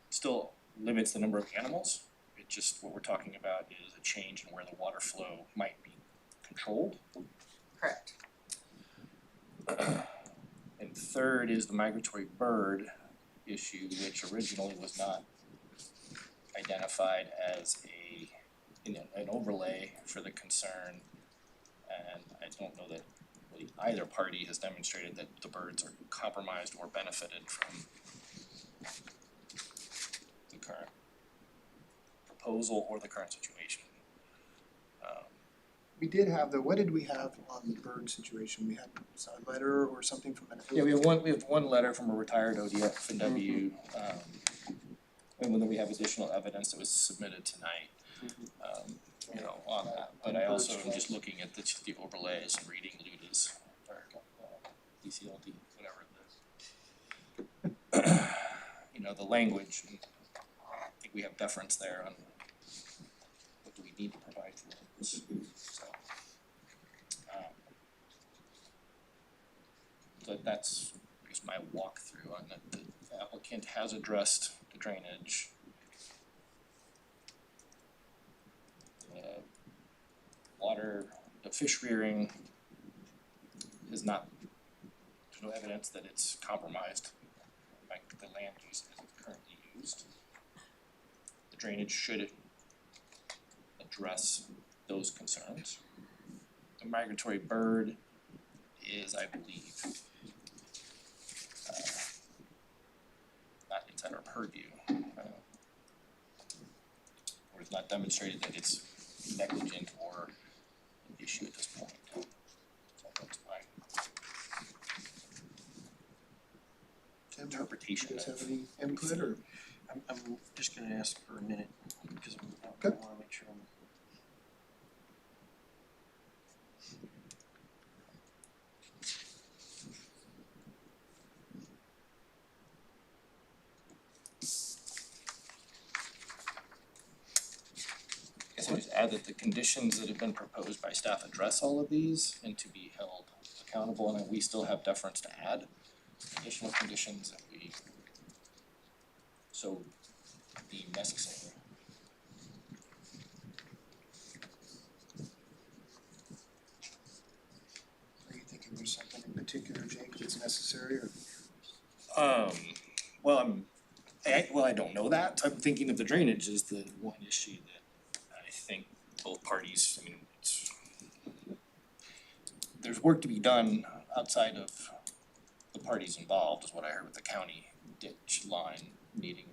[SPEAKER 8] still limits the number of animals. It just, what we're talking about is a change in where the water flow might be controlled.
[SPEAKER 4] Correct.
[SPEAKER 8] And third is the migratory bird issue, which originally was not identified as an overlay for the concern. And I don't know that really either party has demonstrated that the birds are compromised or benefited from the current proposal or the current situation.
[SPEAKER 1] We did have what did we have on the bird situation? We had a letter or something from an.
[SPEAKER 8] Yeah, we have one letter from a retired ODF and W, and then we have additional evidence that was submitted tonight, on that. But I also am just looking at the overlays and reading Luda's or DCLD, whatever the language. And I think we have deference there on what do we need to provide for this. So that's, I guess, my walkthrough on that. The applicant has addressed the drainage. The fish rearing is not, there's no evidence that it's compromised, like the land use as it's currently used. The drainage should address those concerns. The migratory bird is, I believe, not inside our purview. Or it's not demonstrated that it's negligent or an issue at this point. So that's my interpretation
[SPEAKER 1] Do you guys
[SPEAKER 8] of.
[SPEAKER 1] have any input or?
[SPEAKER 10] I'm just gonna ask for a minute, because I
[SPEAKER 1] Okay.
[SPEAKER 10] wanna make sure I'm.
[SPEAKER 8] I guess I just add that the conditions that have been proposed by staff address all of these and to be held accountable, and that we still have deference to add additional conditions if we so deem necessary.
[SPEAKER 1] Are you thinking there's something in particular, Jake, that's necessary or?
[SPEAKER 8] Well, I don't know that. I'm thinking of the drainage is the one issue that I think both parties, there's work to be done outside of the parties involved, is what I heard with the county ditch line needing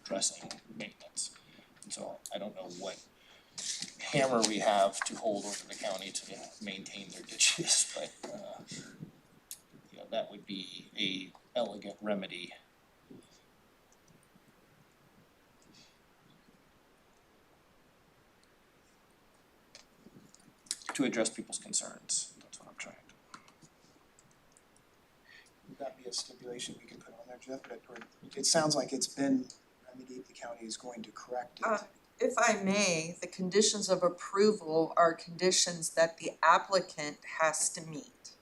[SPEAKER 8] addressing maintenance. And so I don't know what hammer we have to hold over the county to maintain their ditches, but that would be a elegant remedy. To address people's concerns, that's what I'm trying to.
[SPEAKER 1] Would that be a stipulation we could put on there, Jeff? Or it sounds like it's been remedied, the county is going to correct it.
[SPEAKER 4] If I may, the conditions of approval are conditions that the applicant has to meet.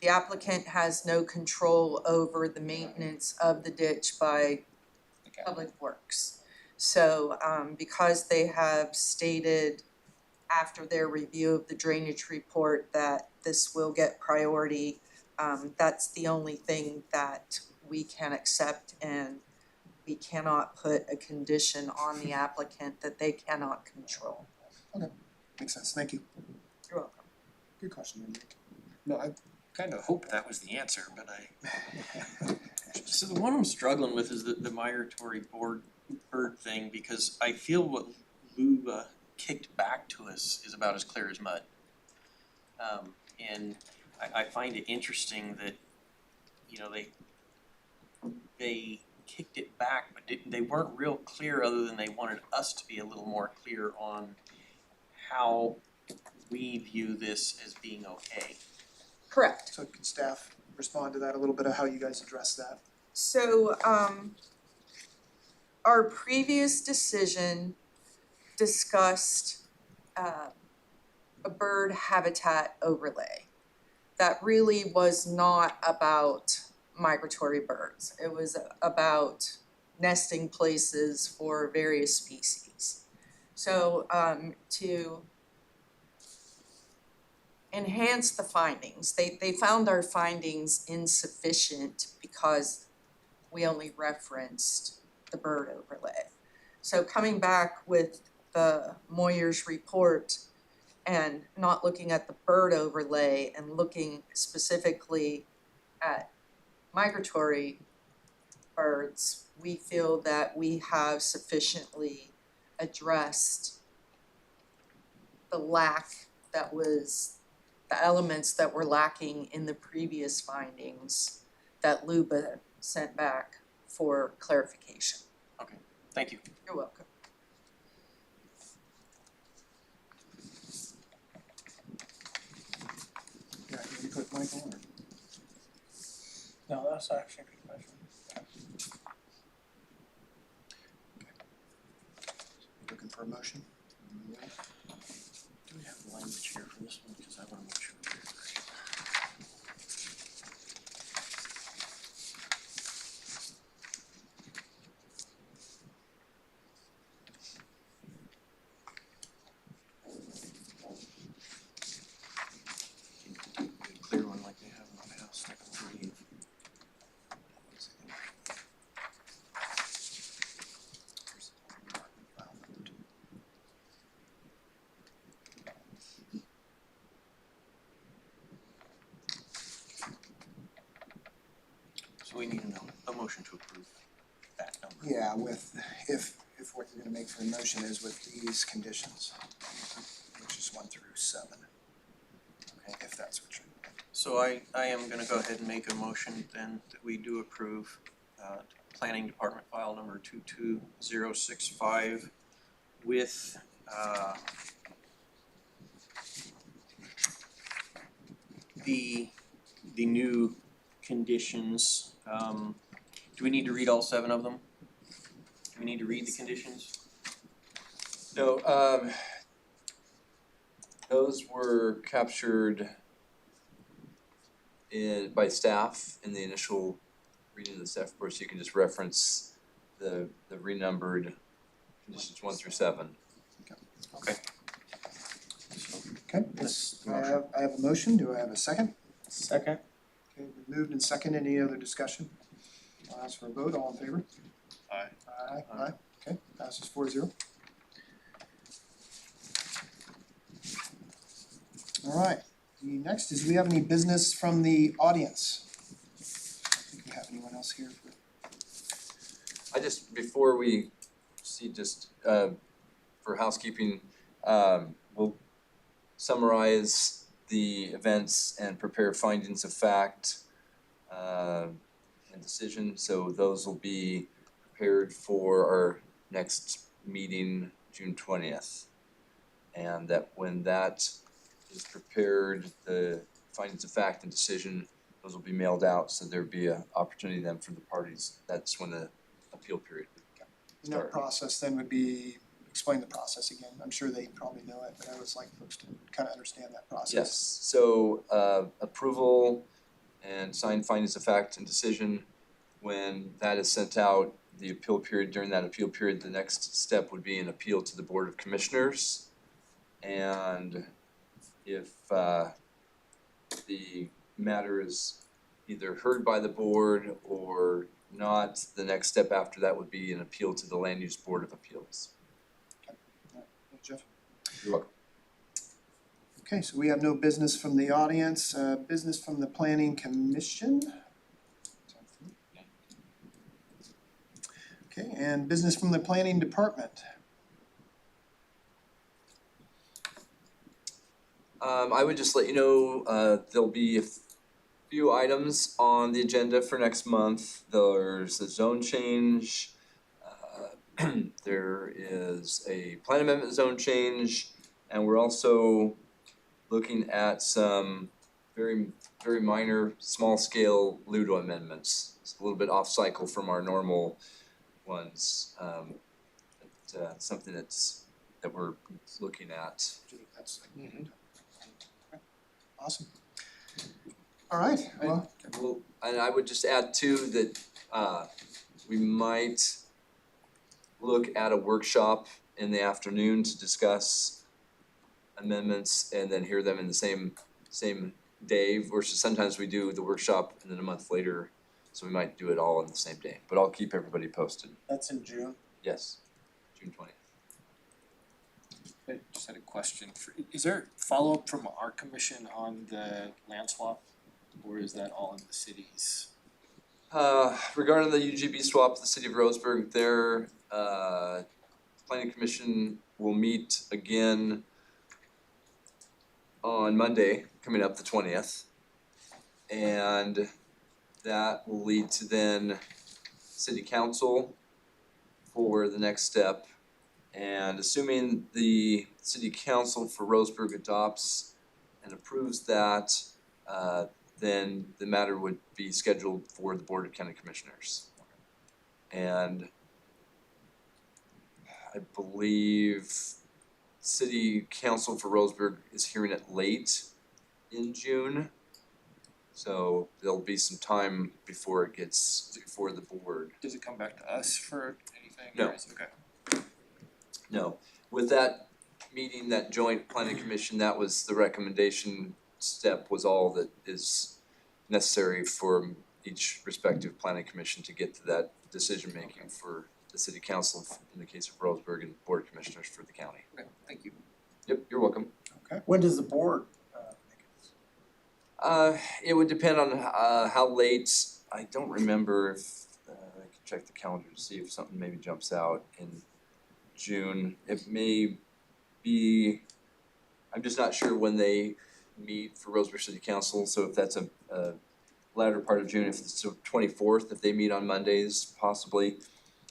[SPEAKER 4] The applicant has no control over the maintenance of the ditch by
[SPEAKER 8] Okay.
[SPEAKER 4] Public Works. So because they have stated after their review of the drainage report that this will get priority, that's the only thing that we can accept, and we cannot put a condition on the applicant that they cannot control.
[SPEAKER 1] Makes sense, thank you.
[SPEAKER 4] You're welcome.
[SPEAKER 1] Good question, Nick.
[SPEAKER 8] No, I kinda hoped that was the answer, but I.
[SPEAKER 10] So the one I'm struggling with is the migratory bird thing, because I feel what Luba kicked back to us is about as clear as mud. And I find it interesting that, you know, they kicked it back, but they weren't real clear, other than they wanted us to be a little more clear on how we view this as being okay.
[SPEAKER 4] Correct.
[SPEAKER 1] So can staff respond to that a little bit of how you guys address that?
[SPEAKER 4] So our previous decision discussed a bird habitat overlay. That really was not about migratory birds. It was about nesting places for various species. So to enhance the findings, they found our findings insufficient because we only referenced the bird overlay. So coming back with the Moyer's report and not looking at the bird overlay and looking specifically at migratory birds, we feel that we have sufficiently addressed the elements that were lacking in the previous findings that Luba sent back for clarification.
[SPEAKER 10] Thank you.
[SPEAKER 4] You're welcome.
[SPEAKER 1] Yeah, you put Michael or?
[SPEAKER 2] No, that's actually a good question.
[SPEAKER 1] Looking for a motion?
[SPEAKER 10] Do we have the language here for this one, because I wanna make sure. Clear one like they have in the past, I believe. So we need a motion to approve that number.
[SPEAKER 1] Yeah, with, if what you're gonna make for a motion is with these conditions, which is 1 through 7. Okay, if that's what you're.
[SPEAKER 10] So I am gonna go ahead and make a motion then that we do approve planning department file number 22065 with the new conditions. Do we need to read all 7 of them? Do we need to read the conditions?
[SPEAKER 7] No, those were captured by staff in the initial reading of the staff report, so you can just reference the renumbered conditions 1 through 7.
[SPEAKER 10] Okay.
[SPEAKER 1] Okay, yes, I have a motion, do I have a second?
[SPEAKER 2] Second.
[SPEAKER 1] Okay, been moved and seconded, any other discussion? I'll ask for a vote, all in favor?
[SPEAKER 8] Aye.
[SPEAKER 1] Aye, okay, passes 4-0. All right, the next is, do we have any business from the audience? I think we have anyone else here for?
[SPEAKER 7] I just, before we see, just for housekeeping, we'll summarize the events and prepare findings of fact and decision. So those will be prepared for our next meeting, June 20th. And that when that is prepared, the findings of fact and decision, those will be mailed out, so there'll be an opportunity then for the parties. That's when the appeal period would
[SPEAKER 1] And that process then would be, explain the process again, I'm sure they probably know it, but I would like folks to kind of understand that process.
[SPEAKER 7] Yes, so approval and signed findings of fact and decision, when that is sent out, the appeal period, during that appeal period, the next step would be an appeal to the Board of Commissioners. And if the matter is either heard by the board or not, the next step after that would be an appeal to the Land Use Board of Appeals.
[SPEAKER 1] Thanks, Jeff.
[SPEAKER 7] You're welcome.
[SPEAKER 1] Okay, so we have no business from the audience, business from the planning commission. Okay, and business from the planning department.
[SPEAKER 7] I would just let you know, there'll be a few items on the agenda for next month. There's a zone change. There is a plan amendment zone change, and we're also looking at some very, very minor, small scale Ludo amendments. It's a little bit off cycle from our normal ones. Something that we're looking at.
[SPEAKER 1] That's awesome. All right, well,
[SPEAKER 7] Well, and I would just add too that we might look at a workshop in the afternoon to discuss amendments and then hear them in the same day versus sometimes we do the workshop and then a month later. So we might do it all on the same day, but I'll keep everybody posted.
[SPEAKER 2] That's in June.
[SPEAKER 7] Yes, June 20th.
[SPEAKER 8] I just had a question for, is there follow-up from our commission on the land swap? Or is that all in the cities?
[SPEAKER 7] Regarding the UGB swap, the city of Roseburg, their planning commission will meet again on Monday, coming up the 20th. And that will lead to then city council for the next step. And assuming the city council for Roseburg adopts and approves that, then the matter would be scheduled for the Board of County Commissioners. And I believe city council for Roseburg is hearing it late in June. So there'll be some time before it gets before the board.
[SPEAKER 8] Does it come back to us for anything?
[SPEAKER 7] No.
[SPEAKER 8] Or is it- okay.
[SPEAKER 7] No, with that meeting, that joint planning commission, that was the recommendation step was all that is necessary for each respective planning commission to get to that decision making for the city council in the case of Roseburg and board of commissioners for the county.
[SPEAKER 8] Okay, thank you.
[SPEAKER 7] Yep, you're welcome.
[SPEAKER 2] When does the board make it?
[SPEAKER 7] It would depend on how late, I don't remember if, I can check the calendar to see if something maybe jumps out in June. It may be, I'm just not sure when they meet for Roseburg City Council, so if that's a latter part of June, if it's the 24th, if they meet on Mondays, possibly.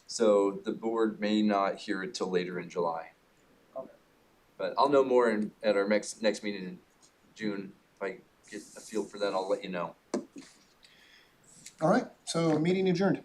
[SPEAKER 7] So the board may not hear it till later in July.
[SPEAKER 2] Okay.
[SPEAKER 7] But I'll know more at our next meeting in June. If I get a feel for that, I'll let you know.
[SPEAKER 1] all right, so meeting adjourned.